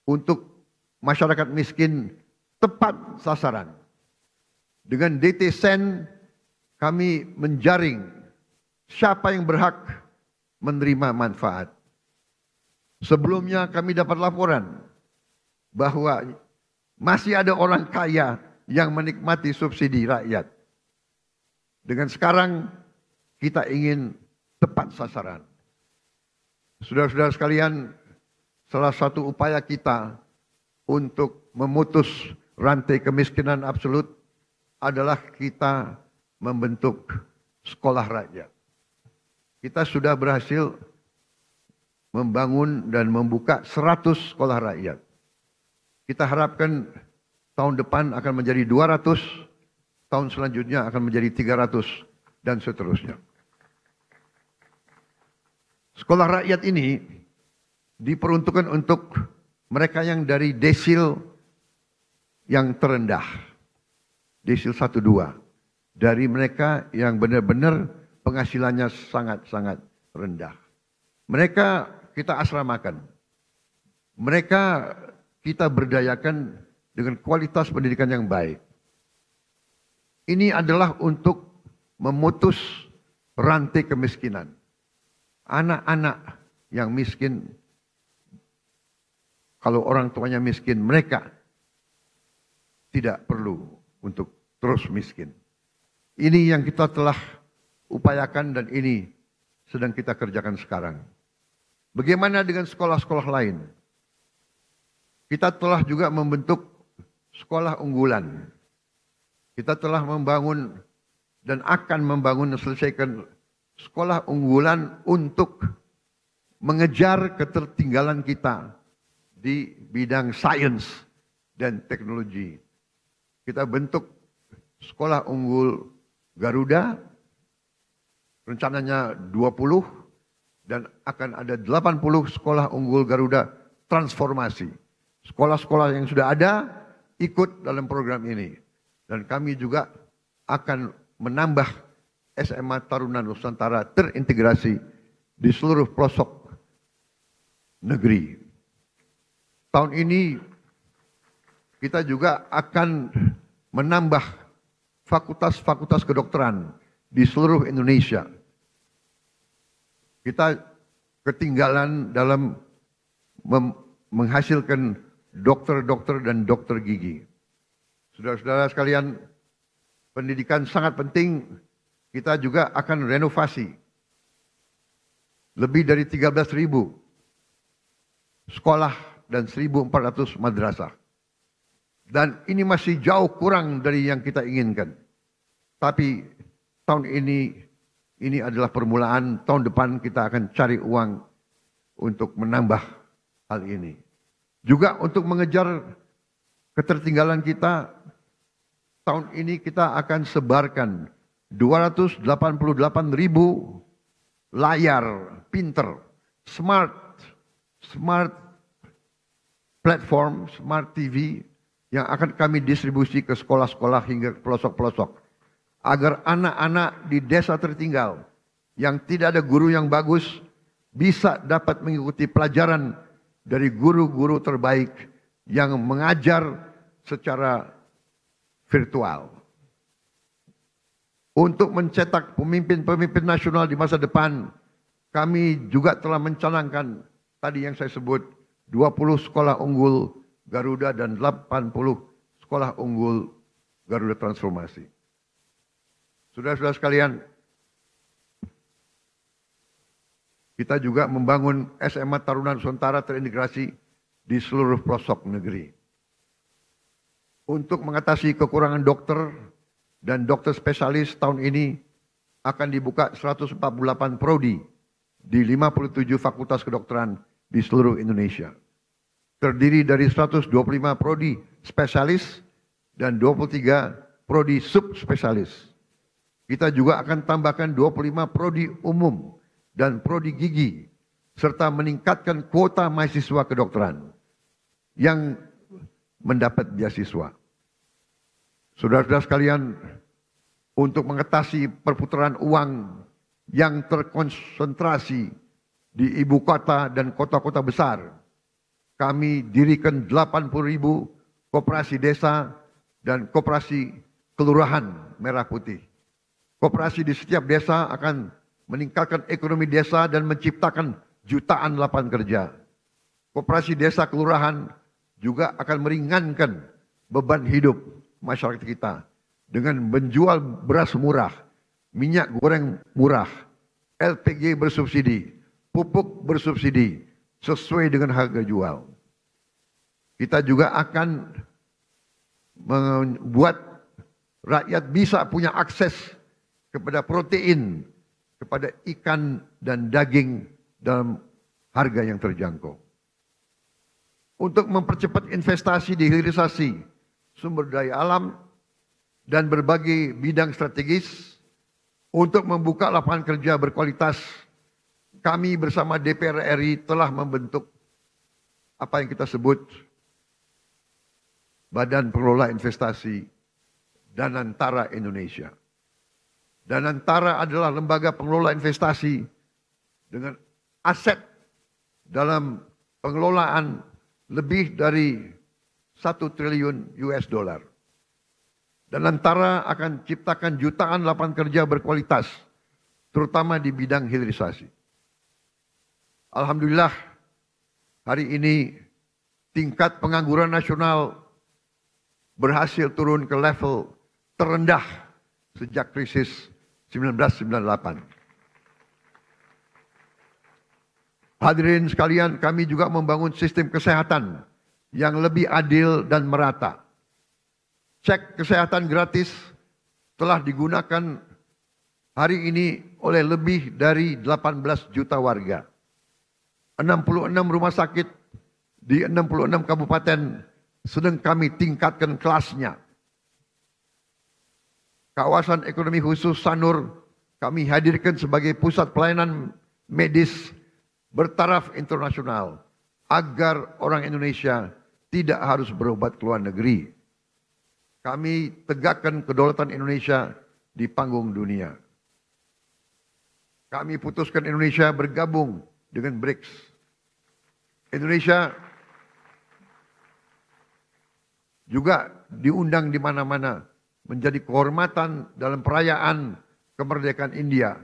untuk masyarakat miskin tepat sasaran. Dengan DTSEN kami menjaring siapa yang berhak menerima manfaat. Sebelumnya kami dapat laporan bahwa masih ada orang kaya yang menikmati subsidi rakyat. Dengan sekarang kita ingin tepat sasaran. Saudara-saudara sekalian, salah satu upaya kita untuk memutus rantai kemiskinan absolut adalah kita membentuk sekolah rakyat. Kita sudah berhasil membangun dan membuka 100 sekolah rakyat. Kita harapkan tahun depan akan menjadi 200, tahun selanjutnya akan menjadi 300, dan seterusnya. Sekolah rakyat ini diperuntukkan untuk mereka yang dari desil yang terendah. Desil 1, 2. Dari mereka yang benar-benar penghasilannya sangat-sangat rendah. Mereka kita asramakan. Mereka kita berdayakan dengan kualitas pendidikan yang baik. Ini adalah untuk memutus rantai kemiskinan. Anak-anak yang miskin, kalau orang tuanya miskin, mereka tidak perlu untuk terus miskin. Ini yang kita telah upayakan dan ini sedang kita kerjakan sekarang. Bagaimana dengan sekolah-sekolah lain? Kita telah juga membentuk sekolah unggulan. Kita telah membangun dan akan membangun dan selesaikan sekolah unggulan untuk mengejar ketertinggalan kita di bidang sains dan teknologi. Kita bentuk sekolah unggul Garuda, rencananya 20, dan akan ada 80 sekolah unggul Garuda transformasi. Sekolah-sekolah yang sudah ada ikut dalam program ini. Dan kami juga akan menambah SMA Taruna Nusantara terintegrasi di seluruh pelosok negeri. Tahun ini kita juga akan menambah fakultas-fakultas kedokteran di seluruh Indonesia. Kita ketinggalan dalam menghasilkan dokter-dokter dan dokter gigi. Saudara-saudara sekalian, pendidikan sangat penting. Kita juga akan renovasi lebih dari 13.000 sekolah dan 1.400 madrasah. Dan ini masih jauh kurang dari yang kita inginkan. Tapi tahun ini adalah permulaan. Tahun depan kita akan cari uang untuk menambah hal ini. Juga untuk mengejar ketertinggalan kita, tahun ini kita akan sebarkan 288.000 layar pinter smart platform, smart TV yang akan kami distribusi ke sekolah-sekolah hingga ke pelosok-pelosok. Agar anak-anak di desa tertinggal yang tidak ada guru yang bagus bisa dapat mengikuti pelajaran dari guru-guru terbaik yang mengajar secara virtual. Untuk mencetak pemimpin-pemimpin nasional di masa depan, kami juga telah mencanangkan tadi yang saya sebut 20 sekolah unggul Garuda dan 80 sekolah unggul Garuda Transformasi. Saudara-saudara sekalian, kita juga membangun SMA Taruna Nusantara terintegrasi di seluruh pelosok negeri. Untuk mengatasi kekurangan dokter dan dokter spesialis tahun ini akan dibuka 148 prodi di 57 fakultas kedokteran di seluruh Indonesia. Terdiri dari 125 prodi spesialis dan 23 prodi subspesialis. Kita juga akan tambahkan 25 prodi umum dan prodi gigi serta meningkatkan kuota mahasiswa kedokteran yang mendapat beasiswa. Saudara-saudara sekalian, untuk mengatasi perputaran uang yang terkonsentrasi di ibu kota dan kota-kota besar, kami dirikan 80.000 koperasi desa dan koperasi kelurahan merah putih. Koperasi di setiap desa akan meningkatkan ekonomi desa dan menciptakan jutaan lapangan kerja. Koperasi desa kelurahan juga akan meringankan beban hidup masyarakat kita dengan menjual beras murah, minyak goreng murah, LPG bersubsidi, pupuk bersubsidi sesuai dengan harga jual. Kita juga akan membuat rakyat bisa punya akses kepada protein, kepada ikan dan daging dalam harga yang terjangkau. Untuk mempercepat investasi di hilirisasi sumber daya alam dan berbagai bidang strategis, untuk membuka lapangan kerja berkualitas, kami bersama DPR RI telah membentuk apa yang kita sebut Badan Pengelola Investasi Danantara Indonesia. Danantara adalah lembaga pengelola investasi dengan aset dalam pengelolaan lebih dari 1 triliun US dollar. Danantara akan ciptakan jutaan lapangan kerja berkualitas, terutama di bidang hilirisasi. Alhamdulillah, hari ini tingkat pengangguran nasional berhasil turun ke level terendah sejak krisis 1998. Hadirin sekalian, kami juga membangun sistem kesehatan yang lebih adil dan merata. Cek kesehatan gratis telah digunakan hari ini oleh lebih dari 18 juta warga. 66 rumah sakit di 66 kabupaten sedang kami tingkatkan kelasnya. Kawasan ekonomi khusus Sanur kami hadirkan sebagai pusat pelayanan medis bertaraf internasional agar orang Indonesia tidak harus berobat ke luar negeri. Kami tegakkan kedaulatan Indonesia di panggung dunia. Kami putuskan Indonesia bergabung dengan BRICS. Indonesia juga diundang di mana-mana menjadi kehormatan dalam perayaan kemerdekaan India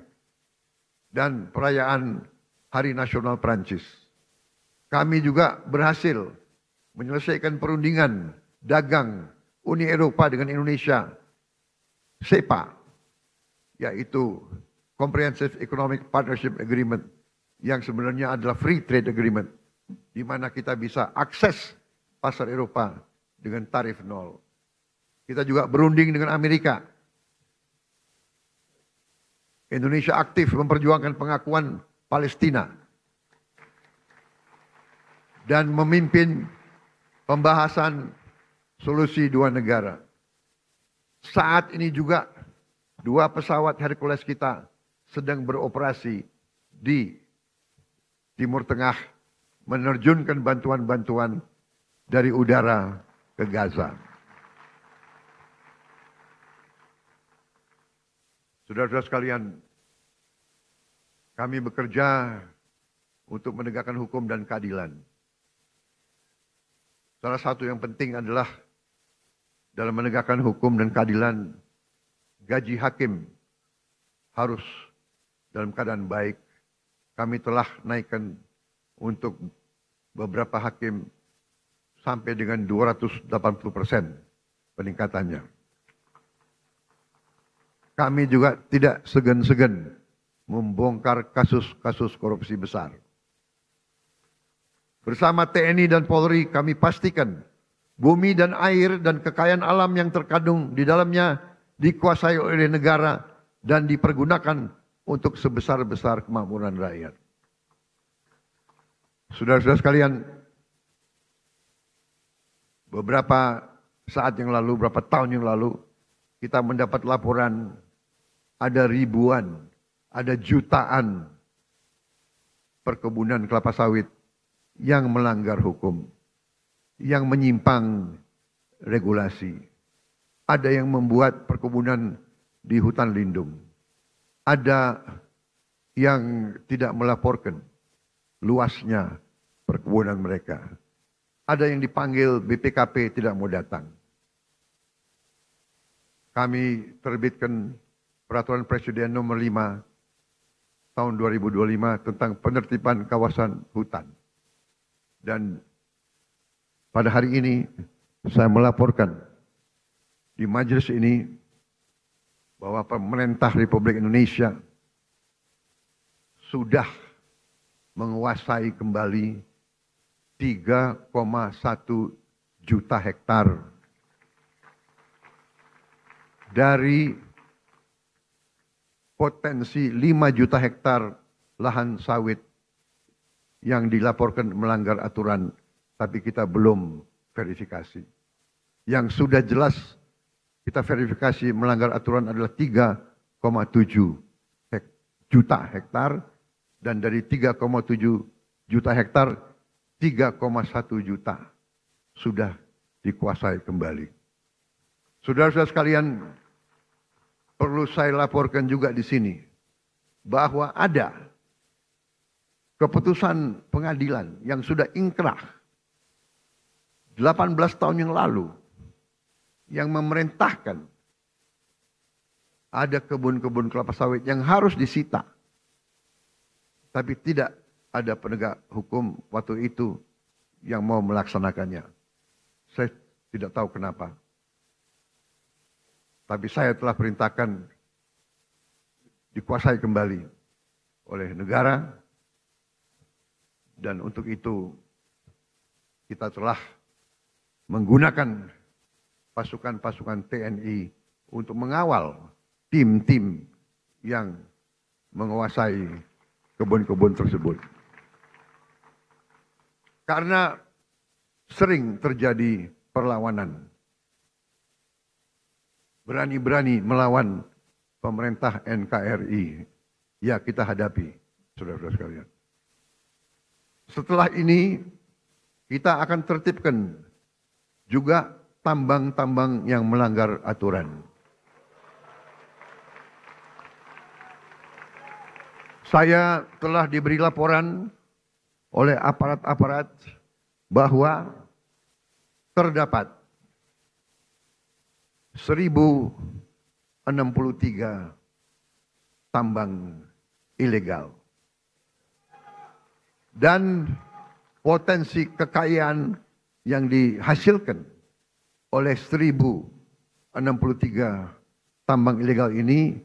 dan perayaan Hari Nasional Prancis. Kami juga berhasil menyelesaikan perundingan dagang Uni Eropa dengan Indonesia, CEPA, yaitu Comprehensive Economic Partnership Agreement, yang sebenarnya adalah Free Trade Agreement, di mana kita bisa akses pasar Eropa dengan tarif nol. Kita juga berunding dengan Amerika. Indonesia aktif memperjuangkan pengakuan Palestina dan memimpin pembahasan solusi dua negara. Saat ini juga 2 pesawat Hercules kita sedang beroperasi di Timur Tengah menerjunkan bantuan-bantuan dari udara ke Gaza. Saudara-saudara sekalian, kami bekerja untuk menegakkan hukum dan keadilan. Salah satu yang penting adalah dalam menegakkan hukum dan keadilan, gaji hakim harus dalam keadaan baik. Kami telah naikkan untuk beberapa hakim sampai dengan 280% peningkatannya. Kami juga tidak segan-segan membongkar kasus-kasus korupsi besar. Bersama TNI dan Polri kami pastikan bumi dan air dan kekayaan alam yang terkandung di dalamnya dikuasai oleh negara dan dipergunakan untuk sebesar-besar kemakmuran rakyat. Saudara-saudara sekalian, beberapa saat yang lalu, beberapa tahun yang lalu, kita mendapat laporan ada ribuan, ada jutaan perkebunan kelapa sawit yang melanggar hukum, yang menyimpang regulasi. Ada yang membuat perkebunan di hutan lindung. Ada yang tidak melaporkan luasnya perkebunan mereka. Ada yang dipanggil BPKP tidak mau datang. Kami terbitkan Peraturan Presiden Nomor 5 tahun 2025 tentang penertiban kawasan hutan. Dan pada hari ini saya melaporkan di majelis ini bahwa pemerintah Republik Indonesia sudah menguasai kembali 3,1 juta hektar dari potensi 5 juta hektar lahan sawit yang dilaporkan melanggar aturan, tapi kita belum verifikasi. Yang sudah jelas kita verifikasi melanggar aturan adalah 3,7 juta hektar, dan dari 3,7 juta hektar, 3,1 juta sudah dikuasai kembali. Saudara-saudara sekalian, perlu saya laporkan juga di sini bahwa ada keputusan pengadilan yang sudah ingkrah 18 tahun yang lalu yang memerintahkan ada kebun-kebun kelapa sawit yang harus disita. Tapi tidak ada penegak hukum waktu itu yang mau melaksanakannya. Saya tidak tahu kenapa. Tapi saya telah perintahkan dikuasai kembali oleh negara. Dan untuk itu kita telah menggunakan pasukan-pasukan TNI untuk mengawal tim-tim yang menguasai kebun-kebun tersebut. Karena sering terjadi perlawanan. Berani-berani melawan pemerintah NKRI. Ya, kita hadapi, saudara-saudara sekalian. Setelah ini, kita akan tertibkan juga tambang-tambang yang melanggar aturan. Saya telah diberi laporan oleh aparat-aparat bahwa terdapat 1063 tambang ilegal. Dan potensi kekayaan yang dihasilkan oleh 1063 tambang ilegal ini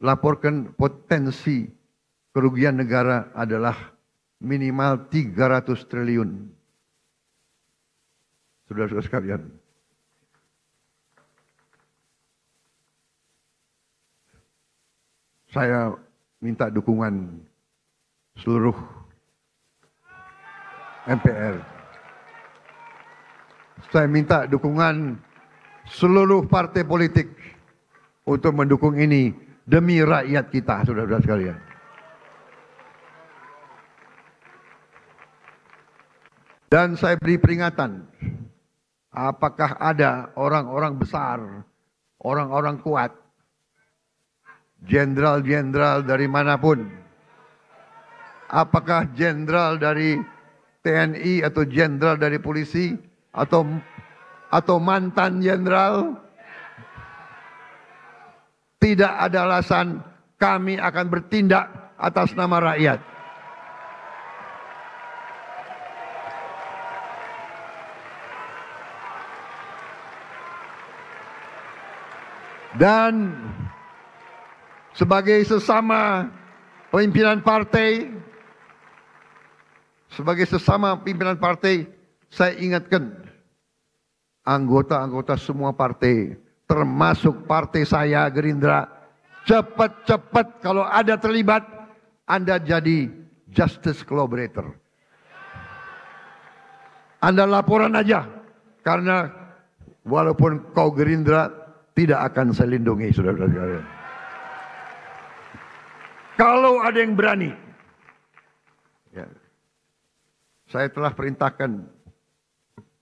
dilaporkan potensi kerugian negara adalah minimal 300 triliun. Saudara-saudara sekalian. Saya minta dukungan seluruh MPR. Saya minta dukungan seluruh partai politik untuk mendukung ini demi rakyat kita, saudara-saudara sekalian. Dan saya beri peringatan, apakah ada orang-orang besar, orang-orang kuat, jenderal-jenderal dari manapun, apakah jenderal dari TNI atau jenderal dari polisi atau mantan jenderal, tidak ada alasan kami akan bertindak atas nama rakyat. Dan sebagai sesama pimpinan partai, saya ingatkan anggota-anggota semua partai, termasuk partai saya Gerindra, cepat-cepat kalau ada terlibat, Anda jadi justice collaborator. Anda laporan aja, karena walaupun kau Gerindra, tidak akan saya lindungi, saudara-saudara. Kalau ada yang berani, ya, saya telah perintahkan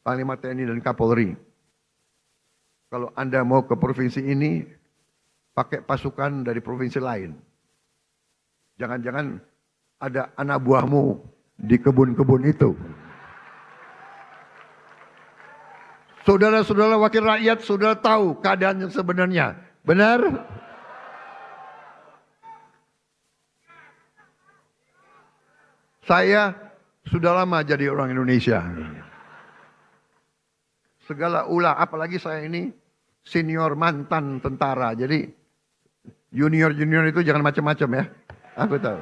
Panglima TNI dan Kapolri, kalau Anda mau ke provinsi ini, pakai pasukan dari provinsi lain. Jangan-jangan ada anak buahmu di kebun-kebun itu. Saudara-saudara wakil rakyat, saudara tahu keadaan yang sebenarnya. Benar? Saya sudah lama jadi orang Indonesia. Segala ulah, apalagi saya ini senior mantan tentara. Jadi junior-junior itu jangan macam-macam ya. Aku tahu.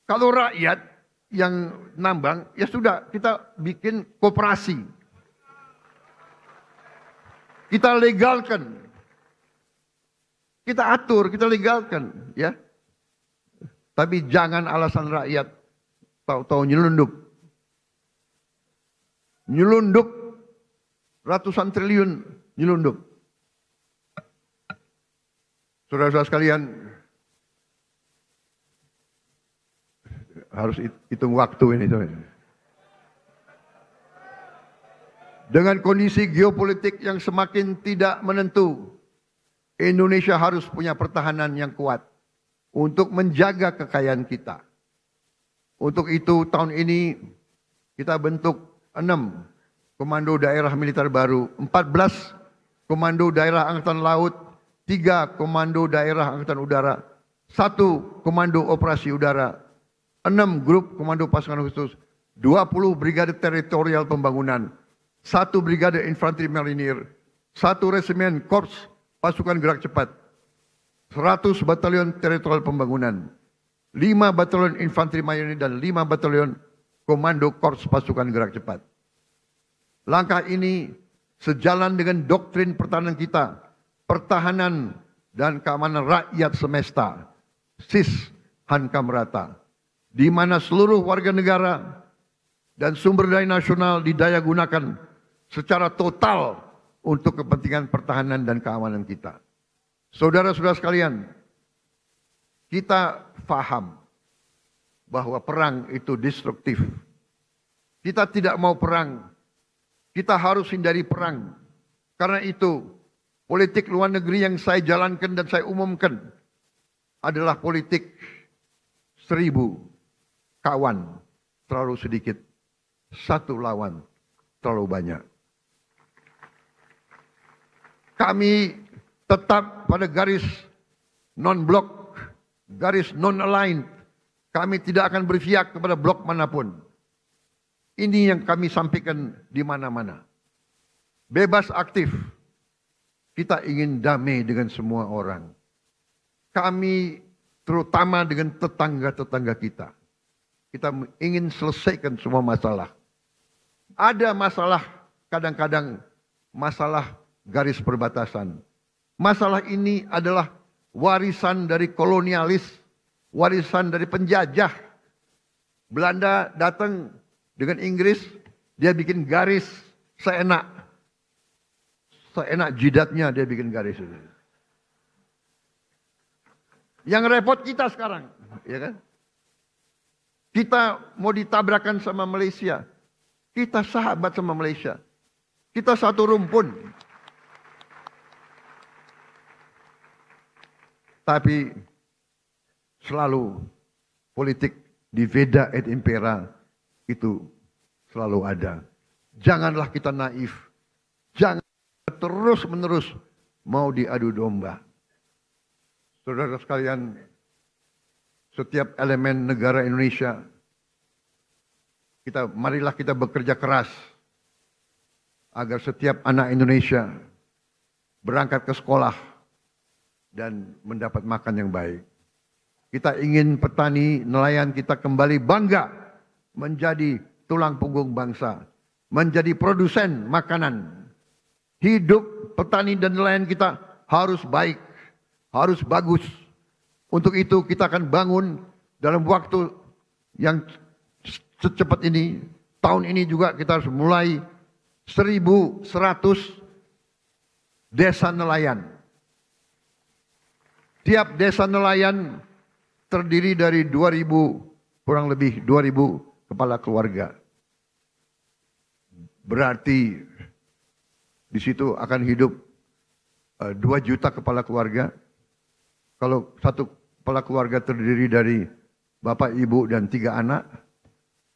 Kalau rakyat yang nambang, ya sudah, kita bikin koperasi. Kita legalkan. Kita atur, kita legalkan, ya. Tapi jangan alasan rakyat tahu-tahu nyelundup. Nyelundup ratusan triliun nyelundup. Saudara-saudara sekalian, harus hitung waktu ini. Dengan kondisi geopolitik yang semakin tidak menentu, Indonesia harus punya pertahanan yang kuat untuk menjaga kekayaan kita. Untuk itu tahun ini kita bentuk 6 komando daerah militer baru, 14 komando daerah angkatan laut, 3 komando daerah angkatan udara, 1 komando operasi udara, 6 grup komando pasukan khusus, 20 brigade teritorial pembangunan, 1 brigade infanteri marinir, 1 resimen korps pasukan gerak cepat, 100 batalion teritorial pembangunan, 5 batalion infanteri marinir dan 5 batalion komando korps pasukan gerak cepat. Langkah ini sejalan dengan doktrin pertahanan kita, pertahanan dan keamanan rakyat semesta, SIS Hankam Rata, di mana seluruh warga negara dan sumber daya nasional didaya gunakan secara total untuk kepentingan pertahanan dan keamanan kita. Saudara-saudara sekalian, kita paham bahwa perang itu destruktif. Kita tidak mau perang. Kita harus hindari perang. Karena itu, politik luar negeri yang saya jalankan dan saya umumkan adalah politik 1000 kawan terlalu sedikit, 1 lawan terlalu banyak. Kami tetap pada garis non-blok, garis non-aligned. Kami tidak akan berpihak kepada blok manapun. Ini yang kami sampaikan di mana-mana. Bebas aktif. Kita ingin damai dengan semua orang. Kami terutama dengan tetangga-tetangga kita. Kita ingin selesaikan semua masalah. Ada masalah, kadang-kadang masalah garis perbatasan. Masalah ini adalah warisan dari kolonialis, warisan dari penjajah. Belanda datang dengan Inggris, dia bikin garis seenak jidatnya dia bikin garis. Yang repot kita sekarang, ya kan? Kita mau ditabrakan sama Malaysia. Kita sahabat sama Malaysia. Kita satu rumpun. Tapi selalu politik divida et impera itu selalu ada. Janganlah kita naif. Jangan terus-menerus mau diadu domba. Saudara sekalian, setiap elemen negara Indonesia, marilah kita bekerja keras agar setiap anak Indonesia berangkat ke sekolah dan mendapat makan yang baik. Kita ingin petani, nelayan kita kembali bangga menjadi tulang punggung bangsa, menjadi produsen makanan. Hidup petani dan nelayan kita harus baik, harus bagus. Untuk itu kita akan bangun dalam waktu yang secepat ini. Tahun ini juga kita harus mulai 1.100 desa nelayan. Tiap desa nelayan terdiri dari 2.000, kurang lebih 2.000 kepala keluarga. Berarti di situ akan hidup 2 juta kepala keluarga. Kalau satu kepala keluarga terdiri dari bapak, ibu, dan 3 anak,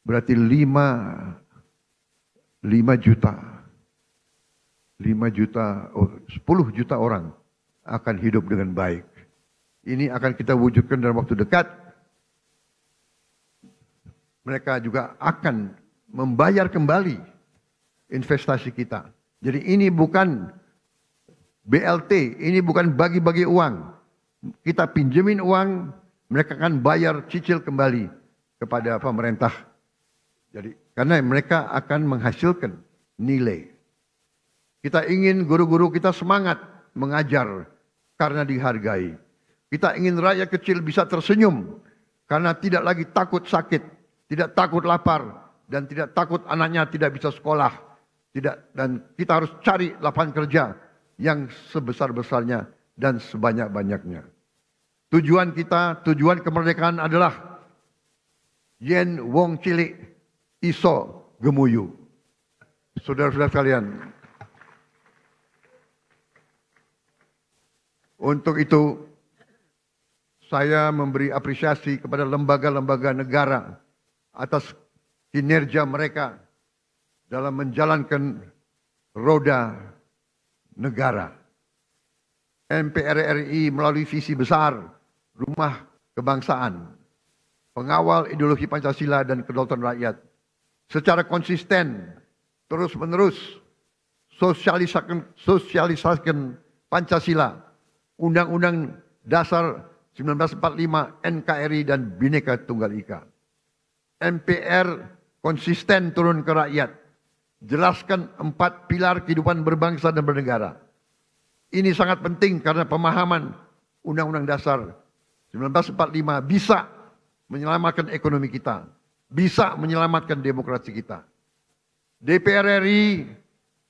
berarti 5 juta. 10 juta orang akan hidup dengan baik. Ini akan kita wujudkan dalam waktu dekat. Mereka juga akan membayar kembali investasi kita. Jadi ini bukan BLT, ini bukan bagi-bagi uang. Kita pinjemin uang, mereka akan bayar cicil kembali kepada pemerintah. Jadi karena mereka akan menghasilkan nilai. Kita ingin guru-guru kita semangat mengajar karena dihargai. Kita ingin rakyat kecil bisa tersenyum karena tidak lagi takut sakit, tidak takut lapar, dan tidak takut anaknya tidak bisa sekolah. Dan kita harus cari lapangan kerja yang sebesar-besarnya dan sebanyak-banyaknya. Tujuan kita, tujuan kemerdekaan adalah yen wong cilik iso gemuyu. Saudara-saudara sekalian, untuk itu saya memberi apresiasi kepada lembaga-lembaga negara atas kinerja mereka dalam menjalankan roda negara. MPR RI melalui visi besar Rumah Kebangsaan, pengawal ideologi Pancasila dan kedaulatan rakyat, secara konsisten terus-menerus sosialisasikan Pancasila, Undang-Undang Dasar 1945, NKRI, dan Bhinneka Tunggal Ika. MPR konsisten turun ke rakyat, jelaskan 4 pilar kehidupan berbangsa dan bernegara. Ini sangat penting karena pemahaman Undang-Undang Dasar 1945 bisa menyelamatkan ekonomi kita, bisa menyelamatkan demokrasi kita. DPR RI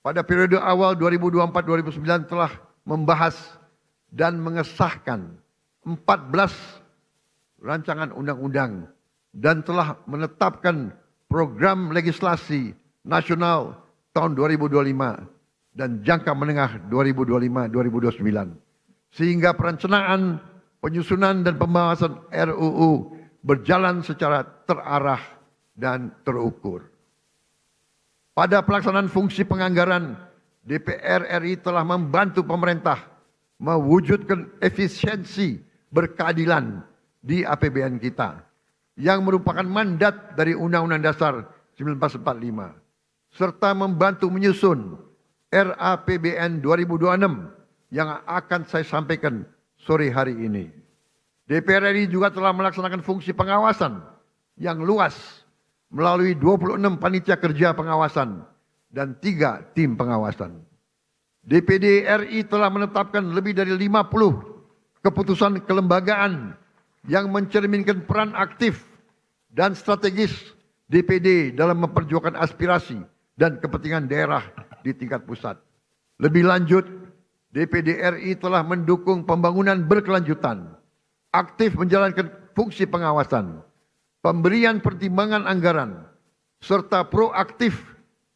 pada periode awal 2024-2009 telah membahas dan mengesahkan 14 rancangan undang-undang dan telah menetapkan program legislasi nasional tahun 2025 dan jangka menengah 2025-2029. Sehingga perencanaan, penyusunan dan pembahasan RUU berjalan secara terarah dan terukur. Pada pelaksanaan fungsi penganggaran, DPR RI telah membantu pemerintah mewujudkan efisiensi berkeadilan di APBN kita yang merupakan mandat dari Undang-Undang Dasar 1945 serta membantu menyusun RAPBN 2026 yang akan saya sampaikan sore hari ini. DPR RI juga telah melaksanakan fungsi pengawasan yang luas melalui 26 panitia kerja pengawasan dan 3 tim pengawasan. DPD RI telah menetapkan lebih dari 50 keputusan kelembagaan yang mencerminkan peran aktif dan strategis DPD dalam memperjuangkan aspirasi dan kepentingan daerah di tingkat pusat. Lebih lanjut, DPD RI telah mendukung pembangunan berkelanjutan, aktif menjalankan fungsi pengawasan, pemberian pertimbangan anggaran, serta proaktif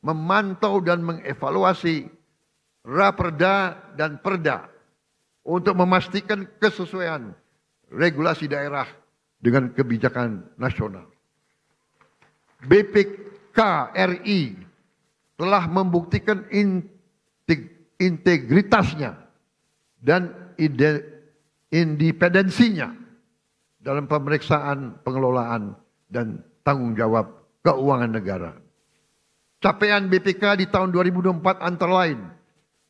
memantau dan mengevaluasi Raperda dan Perda untuk memastikan kesesuaian regulasi daerah dengan kebijakan nasional. BPK RI telah membuktikan integritasnya dan independensinya dalam pemeriksaan pengelolaan dan tanggung jawab keuangan negara. Capaian BPK di tahun 2024 antara lain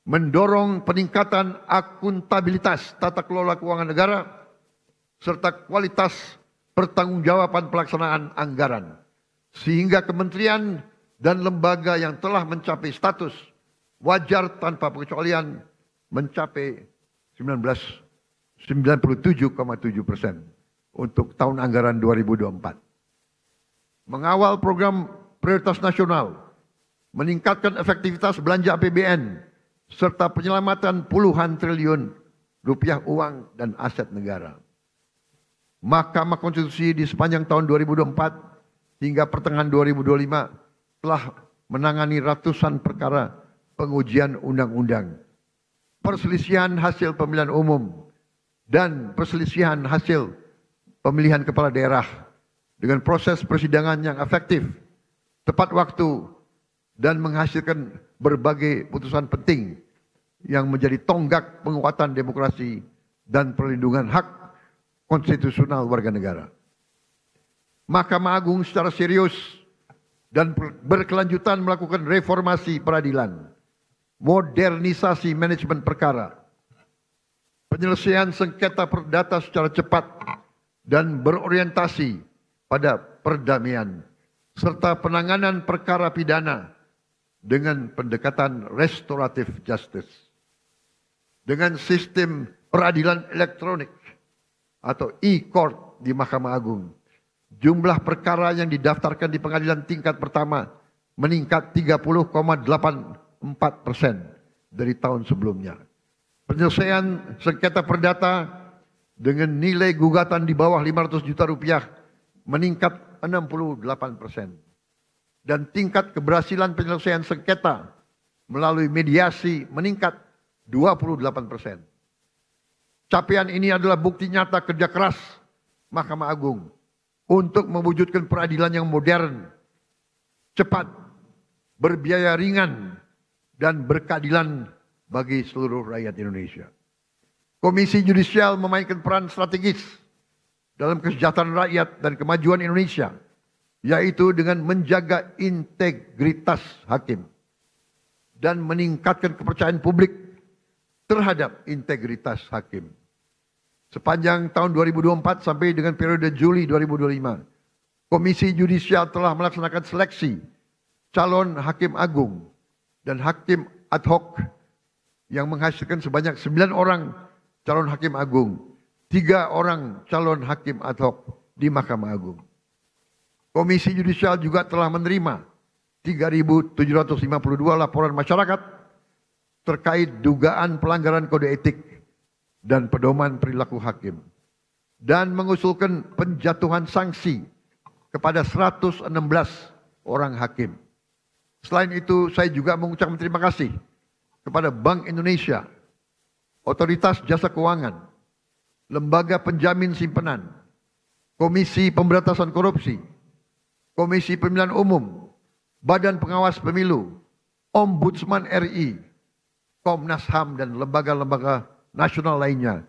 mendorong peningkatan akuntabilitas tata kelola keuangan negara serta kualitas pertanggungjawaban pelaksanaan anggaran, sehingga kementerian dan lembaga yang telah mencapai status wajar tanpa pengecualian mencapai 97,7% untuk tahun anggaran 2024. Mengawal program prioritas nasional, meningkatkan efektivitas belanja APBN, serta penyelamatan puluhan triliun rupiah uang dan aset negara. Mahkamah Konstitusi di sepanjang tahun 2024 hingga pertengahan 2025 telah menangani ratusan perkara pengujian undang-undang, perselisihan hasil pemilihan umum, dan perselisihan hasil pemilihan kepala daerah dengan proses persidangan yang efektif, tepat waktu, dan menghasilkan berbagai putusan penting yang menjadi tonggak penguatan demokrasi dan perlindungan hak konstitusional warga negara. Mahkamah Agung secara serius dan berkelanjutan melakukan reformasi peradilan, modernisasi manajemen perkara, penyelesaian sengketa perdata secara cepat dan berorientasi pada perdamaian, serta penanganan perkara pidana dengan pendekatan restoratif justice. Dengan sistem peradilan elektronik atau e-court di Mahkamah Agung, jumlah perkara yang didaftarkan di pengadilan tingkat pertama meningkat 30,84% dari tahun sebelumnya. Penyelesaian sengketa perdata dengan nilai gugatan di bawah 500 juta rupiah meningkat 68%. Dan tingkat keberhasilan penyelesaian sengketa melalui mediasi meningkat 28%. Capaian ini adalah bukti nyata kerja keras Mahkamah Agung untuk mewujudkan peradilan yang modern, cepat, berbiaya ringan, dan berkeadilan bagi seluruh rakyat Indonesia. Komisi Yudisial memainkan peran strategis dalam kesejahteraan rakyat dan kemajuan Indonesia, yaitu dengan menjaga integritas hakim dan meningkatkan kepercayaan publik terhadap integritas hakim. Sepanjang tahun 2024 sampai dengan periode Juli 2025, Komisi Yudisial telah melaksanakan seleksi calon hakim agung dan hakim ad hoc yang menghasilkan sebanyak 9 orang calon hakim agung, 3 orang calon hakim ad hoc di Mahkamah Agung. Komisi Yudisial juga telah menerima 3.752 laporan masyarakat terkait dugaan pelanggaran kode etik dan pedoman perilaku hakim, dan mengusulkan penjatuhan sanksi kepada 116 orang hakim. Selain itu, saya juga mengucapkan terima kasih kepada Bank Indonesia, Otoritas Jasa Keuangan, Lembaga Penjamin Simpanan, Komisi Pemberantasan Korupsi, Komisi Pemilihan Umum, Badan Pengawas Pemilu, Ombudsman RI, Komnas HAM, dan lembaga-lembaga nasional lainnya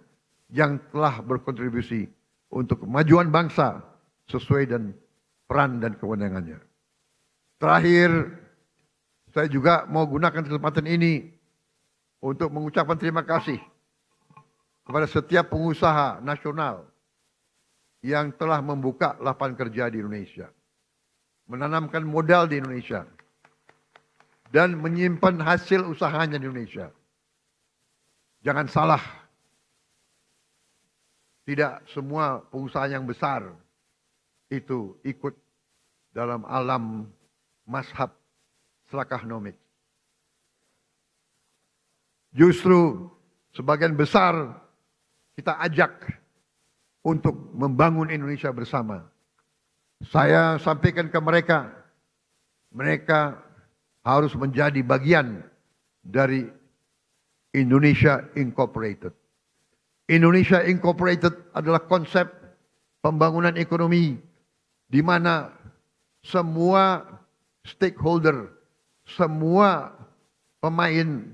yang telah berkontribusi untuk kemajuan bangsa sesuai dengan peran dan kewenangannya. Terakhir, saya juga mau gunakan kesempatan ini untuk mengucapkan terima kasih kepada setiap pengusaha nasional yang telah membuka lapangan kerja di Indonesia, menanamkan modal di Indonesia, dan menyimpan hasil usahanya di Indonesia. Jangan salah, tidak semua pengusaha yang besar itu ikut dalam alam mazhab selakahnomik. Justru sebagian besar kita ajak untuk membangun Indonesia bersama. Saya sampaikan ke mereka, mereka harus menjadi bagian dari Indonesia Incorporated. Indonesia Incorporated adalah konsep pembangunan ekonomi di mana semua stakeholder, semua pemain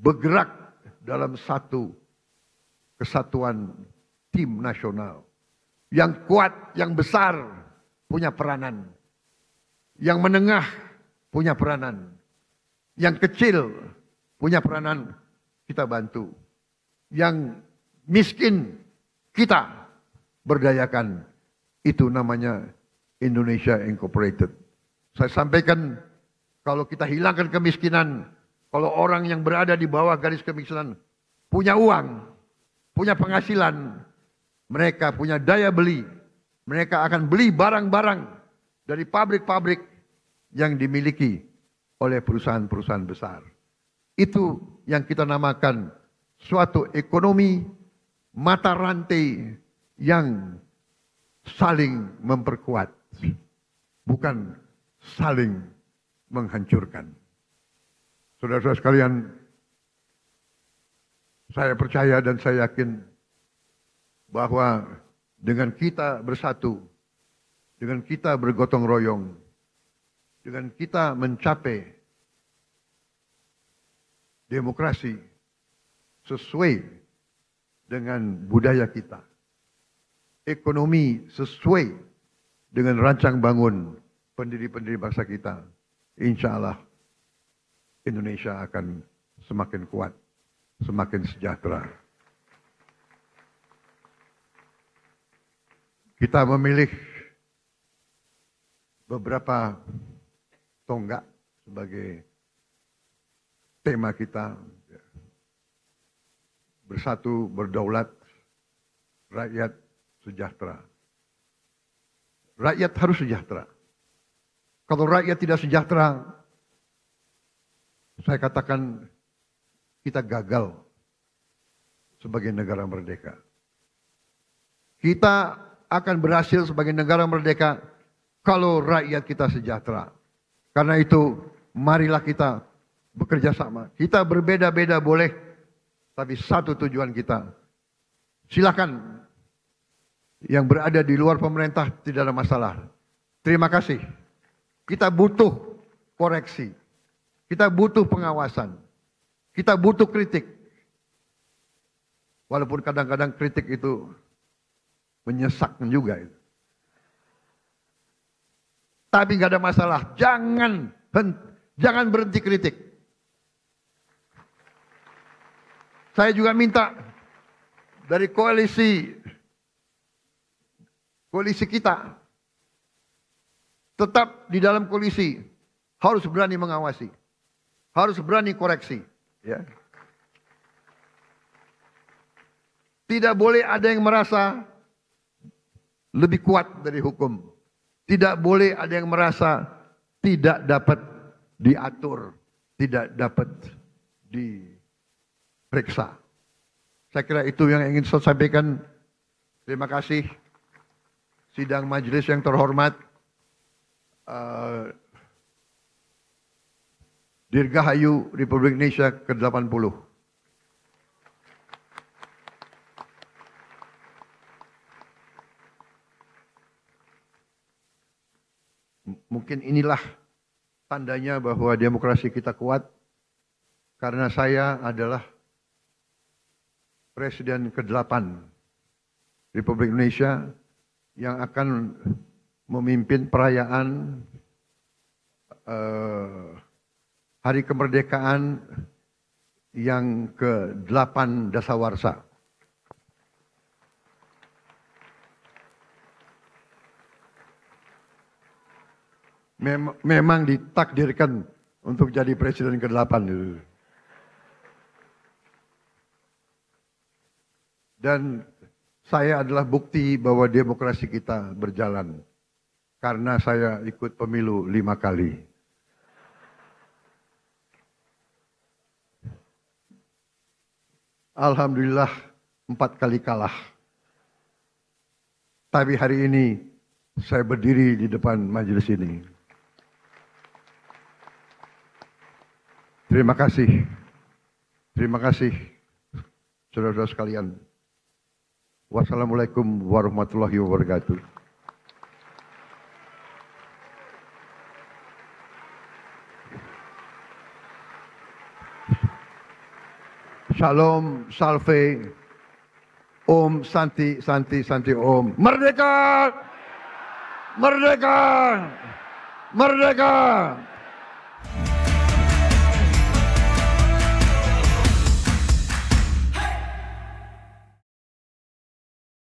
bergerak dalam satu kesatuan tim nasional. Yang kuat, yang besar punya peranan. Yang menengah punya peranan. Yang kecil punya peranan, kita bantu. Yang miskin kita berdayakan. Itu namanya Indonesia Incorporated. Saya sampaikan, kalau kita hilangkan kemiskinan, kalau orang yang berada di bawah garis kemiskinan punya uang, punya penghasilan, mereka punya daya beli, mereka akan beli barang-barang dari pabrik-pabrik yang dimiliki oleh perusahaan-perusahaan besar. Itu yang kita namakan suatu ekonomi mata rantai yang saling memperkuat, bukan saling menghancurkan. Saudara-saudara sekalian, saya percaya dan saya yakin bahwa dengan kita bersatu, dengan kita bergotong royong, dengan kita mencapai demokrasi sesuai dengan budaya kita, ekonomi sesuai dengan rancang bangun pendiri-pendiri bangsa kita, insya Allah Indonesia akan semakin kuat, semakin sejahtera. Kita memilih beberapa tonggak sebagai tema kita. Bersatu, berdaulat, rakyat sejahtera. Rakyat harus sejahtera. Kalau rakyat tidak sejahtera, saya katakan kita gagal sebagai negara merdeka. Kita akan berhasil sebagai negara merdeka kalau rakyat kita sejahtera. Karena itu, marilah kita bekerja sama. Kita berbeda-beda boleh, tapi satu tujuan kita. Silakan yang berada di luar pemerintah tidak ada masalah. Terima kasih. Kita butuh koreksi. Kita butuh pengawasan. Kita butuh kritik. Walaupun kadang-kadang kritik itu menyesakkan juga. Tapi nggak ada masalah. Jangan berhenti kritik. Saya juga minta dari koalisi kita tetap di dalam koalisi harus berani mengawasi, harus berani koreksi. Ya. Tidak boleh ada yang merasa lebih kuat dari hukum. Tidak boleh ada yang merasa tidak dapat diatur, tidak dapat diperiksa. Saya kira itu yang ingin saya sampaikan. Terima kasih. Sidang majelis yang terhormat, Dirgahayu Republik Indonesia ke-80. Mungkin inilah tandanya bahwa demokrasi kita kuat, karena saya adalah Presiden ke-8 Republik Indonesia yang akan memimpin perayaan Hari Kemerdekaan yang ke-8 Dasawarsa. Memang ditakdirkan untuk jadi presiden ke-8. Dan saya adalah bukti bahwa demokrasi kita berjalan. Karena saya ikut pemilu 5 kali. Alhamdulillah 4 kali kalah. Tapi hari ini saya berdiri di depan majelis ini. Terima kasih. Terima kasih, saudara-saudara sekalian. Wassalamualaikum warahmatullahi wabarakatuh. Shalom, salve, Om, Santi, Santi, Santi, Om. Merdeka! Merdeka! Merdeka!